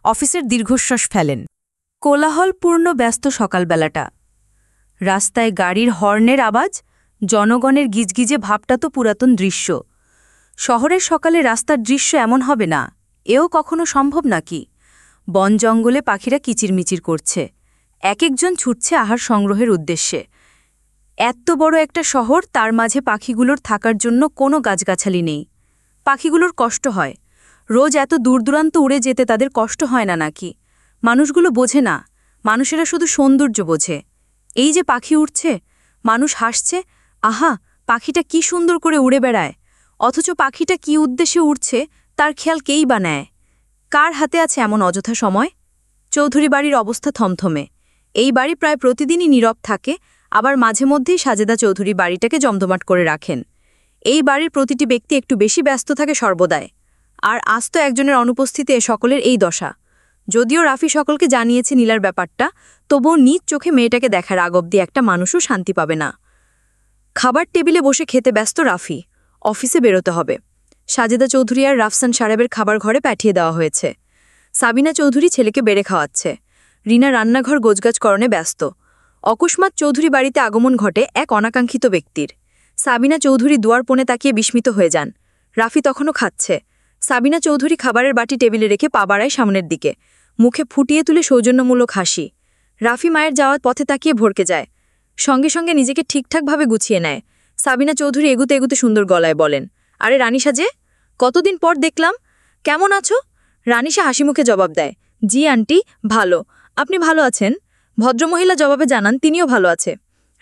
অফিসের দীর্ঘশ্বাস ফেলেন। কোলাহলপূর্ণ ব্যস্ত সকালবেলাটা। রাস্তায় গাড়ির হর্নের আওয়াজ, জনগণের গিজগিজে ভাবটা তো পুরাতন দৃশ্য। শহরের সকালে রাস্তার দৃশ্য এমন হবে না, এও কখনো সম্ভব নাকি? বন জঙ্গলে পাখিরা কিচিরমিচির করছে, এক একজন ছুটছে আহার সংগ্রহের উদ্দেশ্যে। এত বড় একটা শহর, তার মাঝে পাখিগুলোর থাকার জন্য কোনো গাছগাছালি নেই। পাখিগুলোর কষ্ট হয়। রোজ এত দূরদূরান্ত উড়ে যেতে তাদের কষ্ট হয় না নাকি? মানুষগুলো বোঝে না, মানুষেরা শুধু সৌন্দর্য বোঝে। এই যে পাখি উঠছে, মানুষ হাসছে, আহা পাখিটা কি সুন্দর করে উড়ে বেড়ায়। অথচ পাখিটা কি উদ্দেশ্যে উড়ছে তার খেয়াল কেই বা নেয়? কার হাতে আছে এমন অযথা সময়? চৌধুরী বাড়ির অবস্থা থমথমে। এই বাড়ি প্রায় প্রতিদিনই নীরব থাকে, আবার মাঝে মধ্যেই সাজেদা চৌধুরী বাড়িটাকে জমজমাট করে রাখেন। এই বাড়ির প্রতিটি ব্যক্তি একটু বেশি ব্যস্ত থাকে সর্বদাই। আর আজ তো একজনের অনুপস্থিতিতে সকলের এই দশা। যদিও রাফি সকলকে জানিয়েছে নীলার ব্যাপারটা, তবুও নিজ চোখে মেয়েটাকে দেখার আগ অব্দি একটা মানুষও শান্তি পাবে না। খাবার টেবিলে বসে খেতে ব্যস্ত রাফি। অফিসে বেরোতে হবে। সাজেদা চৌধুরী আর রাফসান সাহেবের খাবার ঘরে পাঠিয়ে দেওয়া হয়েছে। সাবিনা চৌধুরী ছেলেকে বেড়ে খাওয়াচ্ছে। রিনা রান্নাঘর গোছগাছকরণে ব্যস্ত। অকস্মাৎ চৌধুরী বাড়িতে আগমন ঘটে এক অনাকাঙ্ক্ষিত ব্যক্তির। সাবিনা চৌধুরী দুয়ার কোণে তাকিয়ে বিস্মিত হয়ে যান। রাফি তখনও খাচ্ছে। সাবিনা চৌধুরী খাবারের বাটি টেবিলে রেখে পা বাড়ায় সামনের দিকে, মুখে ফুটিয়ে তুলে সৌজন্যমূলক হাসি। রাফি মায়ের যাওয়ার পথে তাকিয়ে ভরকে যায়। সঙ্গে সঙ্গে নিজেকে ঠিকঠাকভাবে গুছিয়ে নেয়। সাবিনা চৌধুরী এগুতে এগুতে সুন্দর গলায় বলেন, আরে রানিশা যে, কতদিন পর দেখলাম, কেমন আছো? রানিশা হাসি মুখে জবাব দেয়, জি আন্টি, ভালো। আপনি ভালো আছেন? ভদ্রমহিলা জবাবে জানান তিনিও ভালো আছে।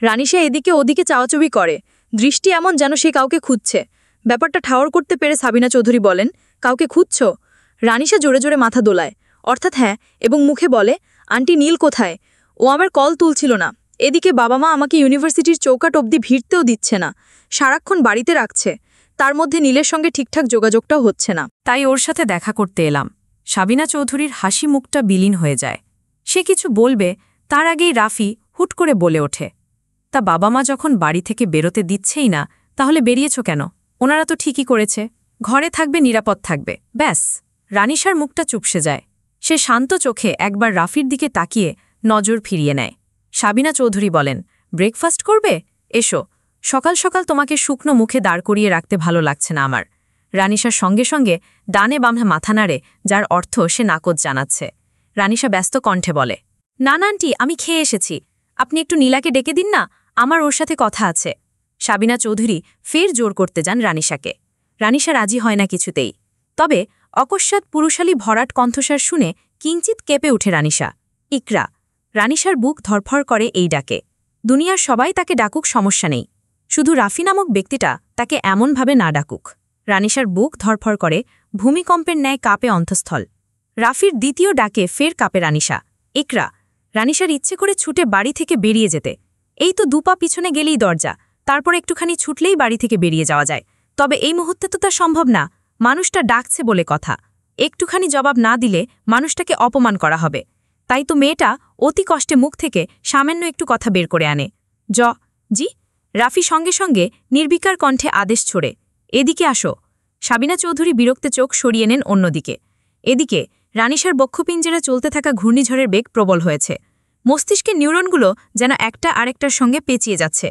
রানিশা এদিকে ওদিকে চাওয়াচুবি করে, দৃষ্টি এমন যেন সে কাউকে খুঁজছে। ব্যাপারটা ঠাওর করতে পেরে সাবিনা চৌধুরী বলেন, কাউকে খুঁজছ? রানিশা জোরে জোরে মাথা দোলায়, অর্থাৎ হ্যাঁ, এবং মুখে বলে, আন্টি নীল কোথায়? ও আমার কল তুলছিল না। এদিকে বাবা মা আমাকে ইউনিভার্সিটির চৌকাট অবধি ভিড়তেও দিচ্ছে না, সারাক্ষণ বাড়িতে রাখছে। তার মধ্যে নীলের সঙ্গে ঠিকঠাক যোগাযোগটাও হচ্ছে না। তাই ওর সাথে দেখা করতে এলাম। সাবিনা চৌধুরীর হাসি মুখটা বিলীন হয়ে যায়। সে কিছু বলবে তার আগেই রাফি হুট করে বলে ওঠে, তা বাবা মা যখন বাড়ি থেকে বেরোতে দিচ্ছেই না, তাহলে বেরিয়েছ কেন? ওনারা তো ঠিকই করেছে, ঘরে থাকবে, নিরাপদ থাকবে, ব্যাস। রানিশার মুখটা চুপসে যায়। সে শান্ত চোখে একবার রাফির দিকে তাকিয়ে নজর ফিরিয়ে নেয়। সাবিনা চৌধুরী বলেন, ব্রেকফাস্ট করবে? এসো, সকাল সকাল তোমাকে শুকনো মুখে দাঁড় করিয়ে রাখতে ভালো লাগছে না আমার। রানিশার সঙ্গে সঙ্গে ডানে বামে মাথা নাড়ে, যার অর্থ সে নাকচ জানাচ্ছে। রানিশা ব্যস্ত কণ্ঠে বলে, না না আন্টি, আমি খেয়ে এসেছি, আপনি একটু নীলাকে ডেকে দিন না, আমার ওর সাথে কথা আছে। সাবিনা চৌধুরী ফের জোর করতে যান রানিশাকে। রানিশা রাজি হয় না কিছুতেই। তবে অকস্মাৎ পুরুষালী ভরাট কণ্ঠস্বর শুনে কিঞ্চিত কেঁপে উঠে রানিশা। ইকরা। রানিশার বুক ধরফর করে এই ডাকে। দুনিয়ার সবাই তাকে ডাকুক, সমস্যা নেই, শুধু রাফি নামক ব্যক্তিটা তাকে এমনভাবে না ডাকুক। রানিশার বুক ধরফর করে, ভূমিকম্পের ন্যায় কাঁপে অন্তঃস্থল। রাফির দ্বিতীয় ডাকে ফের কাঁপে রানিশা। ইকরা। রানিশার ইচ্ছে করে ছুটে বাড়ি থেকে বেরিয়ে যেতে। এই তো দুপা পিছনে গেলেই দরজা, তারপর একটুখানি ছুটলেই বাড়ি থেকে বেরিয়ে যাওয়া যায়। তবে এই মুহূর্তে তো তা সম্ভব না, মানুষটা ডাকছে বলে কথা। একটুখানি জবাব না দিলে মানুষটাকে অপমান করা হবে। তাই তো মেয়েটা অতি কষ্টে মুখ থেকে সামান্য একটু কথা বের করে আনে, জি। রাফি সঙ্গে সঙ্গে নির্বিকার কণ্ঠে আদেশ ছোড়ে, এদিকে আসো। সাবিনা চৌধুরী বিরক্তে চোখ সরিয়ে নেন অন্যদিকে। এদিকে রানিশার বক্ষপিঞ্জেরা চলতে থাকা ঘূর্ণিঝড়ের বেগ প্রবল হয়েছে। মস্তিষ্কের নিউরনগুলো যেন একটা আরেকটার সঙ্গে পেঁচিয়ে যাচ্ছে।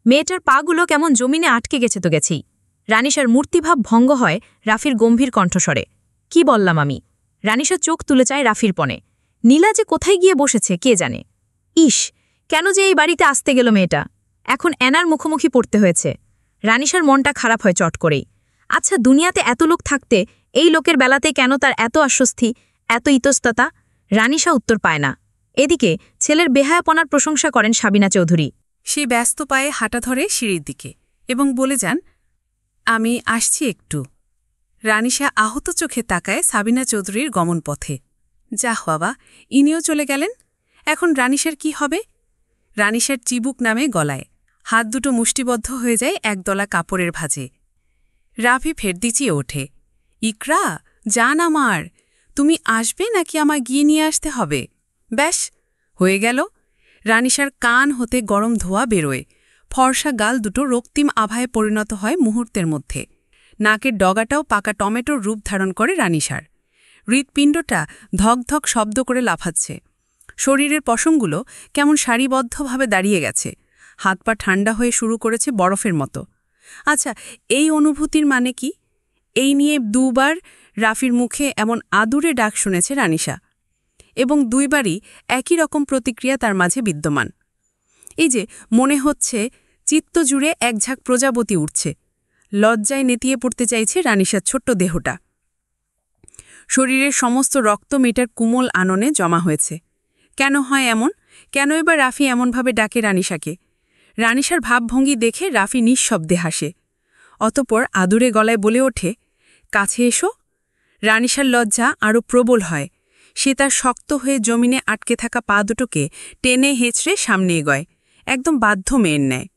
মেয়েটার পাগুলো কেমন জমিনে আটকে গেছে তো গেছেই। রানিশার মূর্তিভাব ভঙ্গ হয় রাফির গম্ভীর কণ্ঠস্বরে, কি বললাম আমি? রানিশা চোখ তুলে চায় রাফির পণে। নীলা যে কোথায় গিয়ে বসেছে কে জানে। ইস, কেন যে এই বাড়িতে আসতে গেল মেয়েটা? এখন অ্যানার মুখোমুখি পড়তে হয়েছে। রানিশার মনটা খারাপ হয় চট করেই। আচ্ছা, দুনিয়াতে এত লোক থাকতে এই লোকের বেলাতে কেন তার এত অস্বস্তি, এত ইতস্ততা? রানিশা উত্তর পায় না। এদিকে ছেলের বেহায়াপনার প্রশংসা করেন সাবিনা চৌধুরী। সে ব্যস্ত পায়ে হাঁটা ধরে সিঁড়ির দিকে এবং বলে যান, আমি আসছি একটু। রানিশা আহত চোখে তাকায় সাবিনা চৌধুরীর গমনপথে। যাহ বাবা, ইনিও চলে গেলেন। এখন রানিশার কি হবে? রানিশার চিবুক নামে গলায়, হাত দুটো মুষ্টিবদ্ধ হয়ে যায় একদলা কাপড়ের ভাঁজে। রাফি ফের দিচিয়ে ওঠে। ইকরা, জান আমার, তুমি আসবে নাকি আমার গিয়ে নিয়ে আসতে হবে? ব্যাস, হয়ে গেল। রানিশার কান হতে গরম ধোঁয়া বেরোয়, ফর্সা গাল দুটো রক্তিম আভায় পরিণত হয় মুহূর্তের মধ্যে। নাকের ডগাটাও পাকা টমেটোর রূপ ধারণ করে রানিশার। হৃৎপিণ্ডটা ধকধক শব্দ করে লাফাচ্ছে। শরীরের পশমগুলো কেমন সারিবদ্ধভাবে দাঁড়িয়ে গেছে, হাত পা ঠান্ডা হয়ে শুরু করেছে বরফের মতো। আচ্ছা, এই অনুভূতির মানে কি? এই নিয়ে দুবার রাফির মুখে এমন আদুরে ডাক শুনেছে রানিশা, এবং দুইবারই একই রকম প্রতিক্রিয়া তার মাঝে বিদ্যমান। এই যে মনে হচ্ছে চিত্ত জুড়ে একঝাঁক প্রজাপতি উঠছে, লজ্জায় নেতিয়ে পড়তে চাইছে রানিশার ছোট্ট দেহটা। শরীরের সমস্ত রক্ত মেটার কুমল আননে জমা হয়েছে। কেন হয় এমন? কেন এবার রাফি এমনভাবে ডাকে রানিশাকে? রানিশার ভাবভঙ্গি দেখে রাফি নিঃশব্দে হাসে। অতপর আদুরে গলায় বলে ওঠে, কাছে এসো। রানিশার লজ্জা আরও প্রবল হয়। সে তার শক্ত হয়ে জমিনে আটকে থাকা পা দুটোকে টেনে হেঁচড়ে সামনে এগোয়, একদম বাধ্য মেয়ের ন্যায়।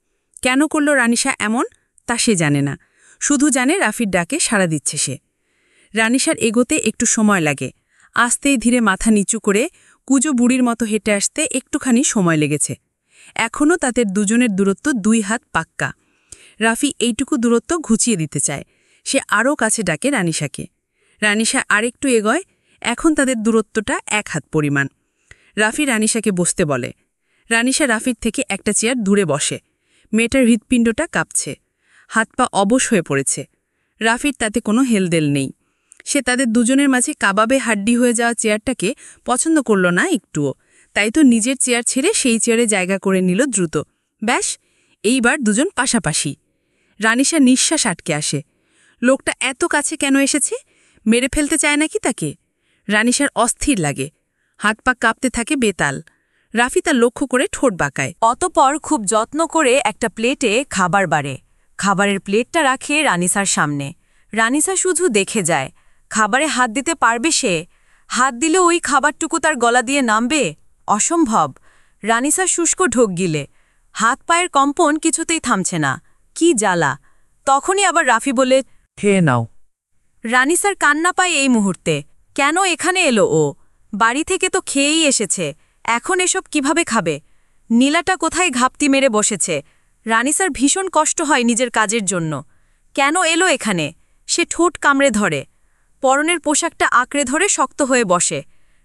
কেন করল রানিশা এমন, তা সে জানে না, শুধু জানে রাফির ডাকে সাড়া দিচ্ছে সে। রানিশার এগোতে একটু সময় লাগে। আস্তেই ধীরে মাথা নিচু করে কুজো বুড়ির মতো হেঁটে আসতে একটুখানি সময় লেগেছে। এখনও তাদের দুজনের দূরত্ব 2 হাত পাক্কা। রাফি এইটুকু দূরত্ব ঘুচিয়ে দিতে চায়। সে আরও কাছে ডাকে রানিশাকে। রানিশা আরেকটু এগোয়। এখন তাদের দূরত্বটা 1 হাত পরিমাণ। রাফি রানিশাকে বসতে বলে। রানিশা রাফির থেকে একটা চেয়ার দূরে বসে। মেয়েটার হৃৎপিণ্ডটা কাঁপছে, হাত পা অবশ হয়ে পড়েছে। রাফির তাতে কোনো হেলদেল নেই। সে তাদের দুজনের মাঝে কাবাবে হাড্ডি হয়ে যাওয়া চেয়ারটাকে পছন্দ করল না একটুও। তাই তো নিজের চেয়ার ছেড়ে সেই চেয়ারে জায়গা করে নিল দ্রুত। ব্যাস, এইবার দুজন পাশাপাশি। রানিশার নিঃশ্বাস আটকে আসে। লোকটা এত কাছে কেন এসেছে? মেরে ফেলতে চায় নাকি তাকে? রানিশার অস্থির লাগে, হাত পা কাঁপতে থাকে বেতাল। রাফি তা লক্ষ্য করে ঠোঁট বাঁকায়। অতপর খুব যত্ন করে একটা প্লেটে খাবার বাড়ে। খাবারের প্লেটটা রাখে রানিসার সামনে। রানিসা শুধু দেখে যায়। খাবারে হাত দিতে পারবে সে? হাত দিলে ওই খাবারটুকু তার গলা দিয়ে নামবে? অসম্ভব। রানিসা শুষ্ক ঢোক গিলে। হাত পায়ের কম্পন কিছুতেই থামছে না। কি জ্বালা! তখনই আবার রাফি বলে, খেয়ে নাও। রানিসার কান্না পায় এই মুহূর্তে। কেন এখানে এলো ও? বাড়ি থেকে তো খেয়েই এসেছে, এখন এসব কিভাবে খাবে? নীলাটা কোথায় ঘাপটি মেরে বসেছে। রানিসার ভীষণ কষ্ট হয় নিজের কাজের জন্য। কেন এলো এখানে? সে ঠোঁট কামড়ে ধরে, পরনের পোশাকটা আঁকড়ে ধরে শক্ত হয়ে বসে।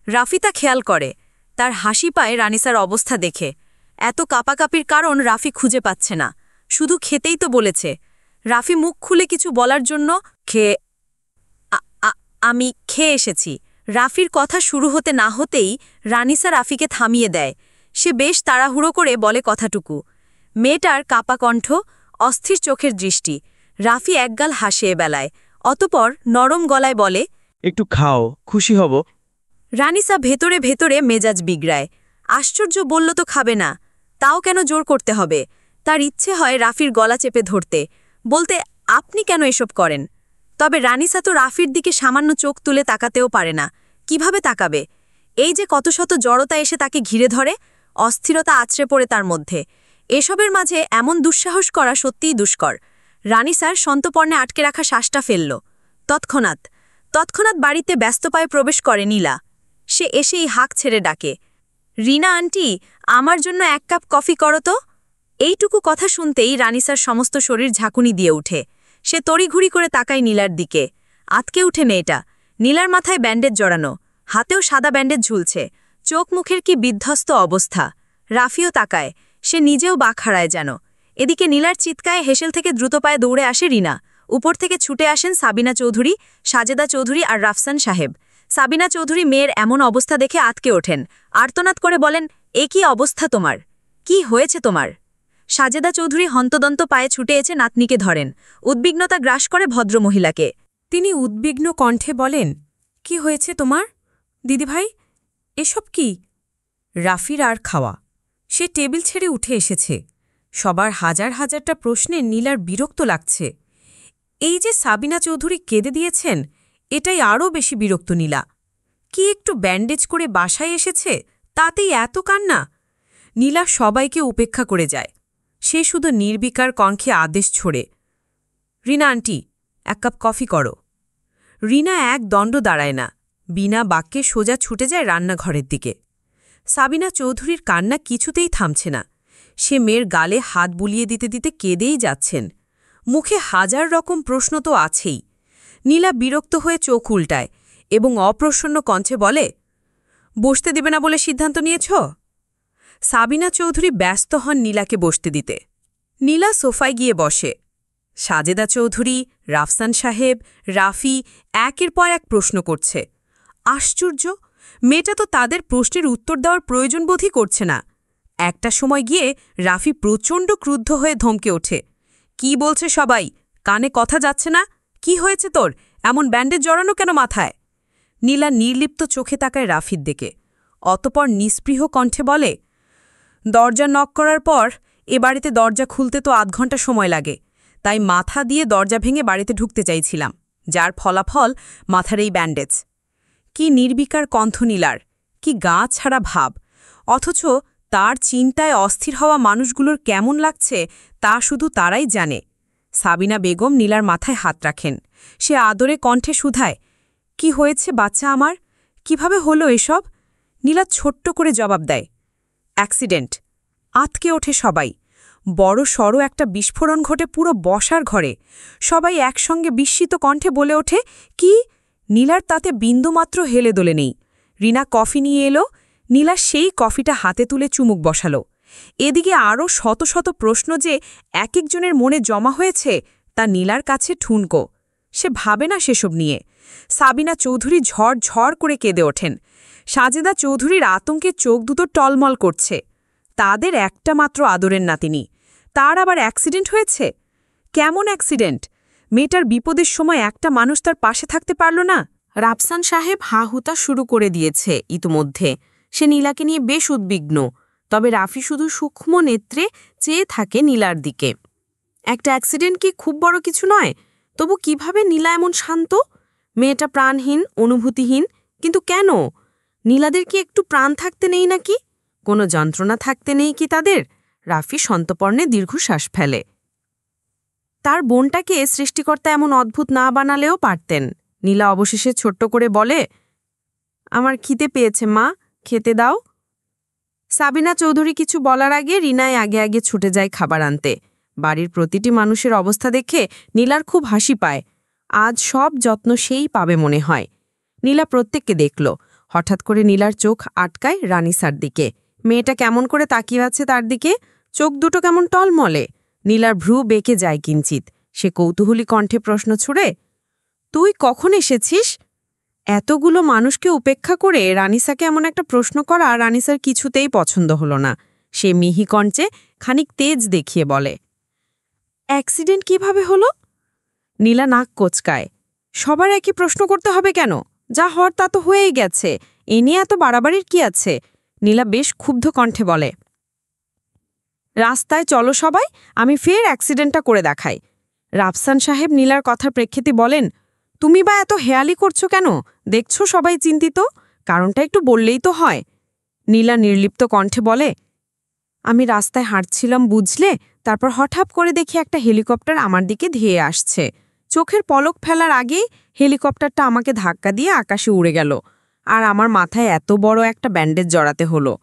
রাফি তা খেয়াল করে। তার হাসি পায় রানিসার অবস্থা দেখে। এত কাপাকাপির কারণ রাফি খুঁজে পাচ্ছে না। শুধু খেতেই তো বলেছে। রাফি মুখ খুলে কিছু বলার জন্য আমি খেয়ে এসেছি। রাফির কথা শুরু হতে না হতেই রানিসা রাফিকে থামিয়ে দেয়। সে বেশ তাড়াহুড়ো করে বলে কথাটুকু। মেয়েটার কাপা কণ্ঠ, অস্থির চোখের দৃষ্টি। রাফি একগাল হাসে বেলায়। অতপর নরম গলায় বলে, একটু খাও, খুশি হব। রানিসা ভেতরে ভেতরে মেজাজ বিগড়ায়। আশ্চর্য, বলল তো খাবে না, তাও কেন জোর করতে হবে? তার ইচ্ছে হয় রাফির গলা চেপে ধরতে, বলতে, আপনি কেন এসব করেন? তবে রানিসা তো রাফির দিকে সামান্য চোখ তুলে তাকাতেও পারে না। কিভাবে তাকাবে? এই যে কত শত জড়তা এসে তাকে ঘিরে ধরে, অস্থিরতা আছড়ে পড়ে তার মধ্যে। এসবের মাঝে এমন দুঃসাহস করা সত্যিই দুষ্কর। রানিসার সন্তপর্ণে আটকে রাখা শ্বাসটা ফেলল। তৎক্ষণাৎ বাড়িতে ব্যস্ত পায়ে প্রবেশ করে নীলা। সে এসেই হাঁক ছেড়ে ডাকে, রিনা আন্টি, আমার জন্য 1 কাপ কফি করো তো। এইটুকু কথা শুনতেই রানিসার সমস্ত শরীর ঝাঁকুনি দিয়ে উঠে। সে তড়িঘুড়ি করে তাকায় নীলার দিকে। আতকে উঠে মেয়েটা। নীলার মাথায় ব্যান্ডেজ জড়ানো, হাতেও সাদা ব্যান্ডেজ ঝুলছে। চোখ মুখের কি বিধ্বস্ত অবস্থা। রাফিও তাকায়। সে নিজেও বাক হারায় যেন। এদিকে নীলার চিৎকায় হেসেল থেকে দ্রুত পায়ে দৌড়ে আসে রিনা। উপর থেকে ছুটে আসেন সাবিনা চৌধুরী, সাজেদা চৌধুরী আর রাফসান সাহেব। সাবিনা চৌধুরী মেয়ের এমন অবস্থা দেখে আতকে ওঠেন। আর্তনাদ করে বলেন, এ কি অবস্থা তোমার? কি হয়েছে তোমার? সাজেদা চৌধুরী হন্তদন্ত পায়ে ছুটে এসে নাতনিকে ধরেন। উদ্বিগ্নতা গ্রাস করে ভদ্রমহিলাকে। তিনি উদ্বিগ্ন কণ্ঠে বলেন, কি হয়েছে তোমার দিদিভাই? এসব কি? রাফির আর খাওয়া। সে টেবিল ছেড়ে উঠে এসেছে। সবার হাজার হাজারটা প্রশ্নে নীলার বিরক্ত লাগছে। এই যে সাবিনা চৌধুরী কেঁদে দিয়েছেন, এটাই আরও বেশি বিরক্ত নীলা। কি একটু ব্যান্ডেজ করে বাসায় এসেছে, তাতেই এত কান্না? নীলা সবাইকে উপেক্ষা করে যায়। সে শুধু নির্বিকার কণ্ঠে আদেশ ছোড়ে, রিনা আন্টি, এক কাপ কফি করো। রিনা এক দণ্ড দাঁড়ায় না, বিনা বাক্যে সোজা ছুটে যায় রান্নাঘরের দিকে। সাবিনা চৌধুরীর কান্না কিছুতেই থামছে না। সে মেয়ের গালে হাত বুলিয়ে দিতে দিতে কেঁদেই যাচ্ছেন। মুখে হাজার রকম প্রশ্ন তো আছেই। নীলা বিরক্ত হয়ে চোখ উল্টায় এবং অপ্রসন্ন কণ্ঠে বলে, বসতে দেবে না বলে সিদ্ধান্ত নিয়েছ? সাবিনা চৌধুরী ব্যস্ত হন নীলাকে বসতে দিতে। নীলা সোফায় গিয়ে বসে। সাজেদা চৌধুরী, রাফসান সাহেব, রাফি একের পর এক প্রশ্ন করছে। আশ্চর্য, মেয়েটা তো তাদের প্রশ্নের উত্তর দেওয়ার প্রয়োজন বোধই করছে না। একটা সময় গিয়ে রাফি প্রচণ্ড ক্রুদ্ধ হয়ে ধমকে ওঠে, কি বলছে সবাই? কানে কথা যাচ্ছে না? কি হয়েছে তোর? এমন ব্যান্ডেজ জড়ানো কেন মাথায়? নীলা নির্লিপ্ত চোখে তাকায় রাফির দিকে। অতপর নিস্পৃহ কণ্ঠে বলে, দরজা নক করার পর এ বাড়িতে দরজা খুলতে তো আধ ঘন্টা সময় লাগে, তাই মাথা দিয়ে দরজা ভেঙে বাড়িতে ঢুকতে চাইছিলাম, যার ফলাফল মাথার এই ব্যান্ডেজ। কি নির্বিকার কণ্ঠ নীলার, কি গা ছাড়া ভাব! অথচ তার চিন্তায় অস্থির হওয়া মানুষগুলোর কেমন লাগছে তা শুধু তারাই জানে। সাবিনা বেগম নীলার মাথায় হাত রাখেন। সে আদরে কণ্ঠে শুধায়, কি হয়েছে বাচ্চা আমার? কিভাবে হলো এসব? নীলা ছোট্ট করে জবাব দেয়, অ্যাক্সিডেন্ট। আতকে ওঠে সবাই। বড় সড়ো একটা বিস্ফোরণ ঘটে পুরো বসার ঘরে। সবাই একসঙ্গে বিস্মিত কণ্ঠে বলে ওঠে, কি? নীলার তাতে বিন্দুমাত্র হেলে দোলে নেই। রিনা কফি নিয়ে এলো। নীলা সেই কফিটা হাতে তুলে চুমুক বসাল। এদিকে আরও শত শত প্রশ্ন যে এক একজনের মনে জমা হয়েছে তা নীলার কাছে ঠুনকো। সে ভাবে না সেসব নিয়ে। সাবিনা চৌধুরী ঝড় ঝড় করে কেঁদে ওঠেন। সাজেদা চৌধুরীর আতঙ্কে চোখ দুটো টলমল করছে। তাদের একটা মাত্র আদরের নাতিনি, তার আবার অ্যাক্সিডেন্ট হয়েছে। কেমন অ্যাক্সিডেন্ট? মেয়েটার বিপদের সময় একটা মানুষ তার পাশে থাকতে পারল না? রাফসান সাহেব হাহুতা শুরু করে দিয়েছে ইতোমধ্যে। সে নীলাকে নিয়ে বেশ উদ্বিগ্ন, তবে রাফি শুধু সূক্ষ্ম নেত্রে চেয়ে থাকে নীলার দিকে। একটা অ্যাক্সিডেন্ট কি খুব বড় কিছু নয়? তবু কিভাবে নীলা এমন শান্ত? মেয়েটা প্রাণহীন, অনুভূতিহীন, কিন্তু কেন? নীলাদের কি একটু প্রাণ থাকতে নেই নাকি? কোনো যন্ত্রণা থাকতে নেই কি তাদের? রাফি সন্তপর্ণে দীর্ঘশ্বাস ফেলে। তার বোনটাকে সৃষ্টিকর্তা এমন অদ্ভুত না বানালেও পারতেন। নীলা অবশেষে ছোট্ট করে বলে, আমার খিদে পেয়েছে মা, খেতে দাও। সাবিনা চৌধুরী কিছু বলার আগে রিনায় আগে আগে ছুটে যায় খাবার আনতে। বাড়ির প্রতিটি মানুষের অবস্থা দেখে নীলার খুব হাসি পায়। আজ সব যত্ন সেই পাবে মনে হয়। নীলা প্রত্যেককে দেখল। হঠাৎ করে নীলার চোখ আটকায় রানিসার দিকে। মেয়েটা কেমন করে তাকিয়ে আছে তার দিকে, চোখ দুটো কেমন টলমলে। নীলার ভ্রু বেঁকে যায় কিঞ্চিত। সে কৌতূহলী কণ্ঠে প্রশ্ন ছুড়ে, তুই কখন এসেছিস? এতগুলো মানুষকে উপেক্ষা করে রানিসাকে এমন একটা প্রশ্ন করা রানিসার কিছুতেই পছন্দ হলো না। সে মিহি কণ্ঠে খানিক তেজ দেখিয়ে বলে, অ্যাক্সিডেন্ট কিভাবে হলো? নীলা নাক কোচকায়। সবার একই প্রশ্ন করতে হবে কেন? যা হওয়ার তা তো হয়েই গেছে, এ নিয়ে এত বাড়াবাড়ির কি আছে? নীলা বেশ ক্ষুব্ধ কণ্ঠে বলে, রাস্তায় চলো সবাই, আমি ফের অ্যাক্সিডেন্টটা করে দেখাই। রাফসান সাহেব নীলার কথার প্রেক্ষিতে বলেন, তুমি বা এত হেয়ালি করছো কেন? দেখছো সবাই চিন্তিত, কারণটা একটু বললেই তো হয়। নীলা নির্লিপ্ত কণ্ঠে বলে, আমি রাস্তায় হাঁটছিলাম বুঝলে, তারপর হঠাৎ করে দেখি একটা হেলিকপ্টার আমার দিকে ধেয়ে আসছে। চোখের পলক ফেলার আগেই হেলিকপ্টারটা আমাকে ধাক্কা দিয়ে আকাশে উড়ে গেল, আর আমার মাথায় এত বড় একটা ব্যান্ডেজ জড়াতে হলো।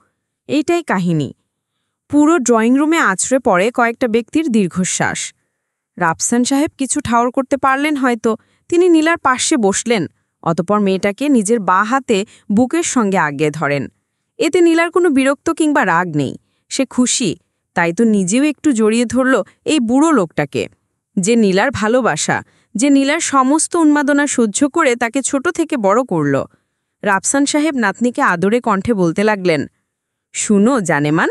এইটাই কাহিনী। পুরো ড্রয়িং রুমে আছড়ে পড়ে কয়েকটা ব্যক্তির দীর্ঘশ্বাস। রাফসান সাহেব কিছু ঠাউর করতে পারলেন হয়তো। তিনি নীলার পাশে বসলেন। অতপর মেয়েটাকে নিজের বাঁ হাতে বুকের সঙ্গে আগিয়ে ধরেন। এতে নীলার কোনো বিরক্ত কিংবা রাগ নেই। সে খুশি, তাই তো নিজেও একটু জড়িয়ে ধরল এই বুড়ো লোকটাকে। যে নীলার ভালোবাসা, যে নীলার সমস্ত উন্মাদনা সহ্য করে তাকে ছোট থেকে বড় করল। রাফসান সাহেব নাতনিকে আদরে কণ্ঠে বলতে লাগলেন, শুনো জানেমান।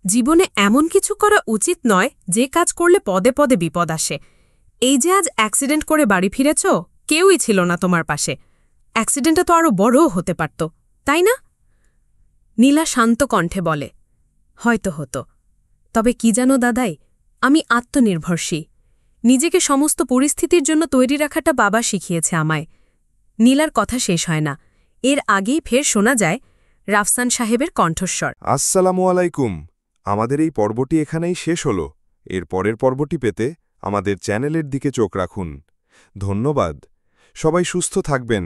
জীবনে এমন কিছু করা উচিত নয় যে কাজ করলে পদে পদে বিপদ আসে। এই যে আজ অ্যাক্সিডেন্ট করে বাড়ি ফিরেছ, কেউই ছিল না তোমার পাশে। অ্যাক্সিডেন্টটা তো আরও বড়ও হতে পারত, তাই না? নীলা শান্ত কণ্ঠে বলে, হয়তো হতো। তবে কি জানো দাদাই, আমি আত্মনির্ভরশীল। নিজেকে সমস্ত পরিস্থিতির জন্য তৈরি রাখাটা বাবা শিখিয়েছে আমায়। নীলার কথা শেষ হয় না, এর আগেই ফের শোনা যায় রাফসান সাহেবের কণ্ঠস্বর। আসসালামু আলাইকুম। আমাদের এই পর্বটি এখানেই শেষ হল। এর পরের পর্বটি পেতে আমাদের চ্যানেলের দিকে চোখ রাখুন। ধন্যবাদ। সবাই সুস্থ থাকবেন।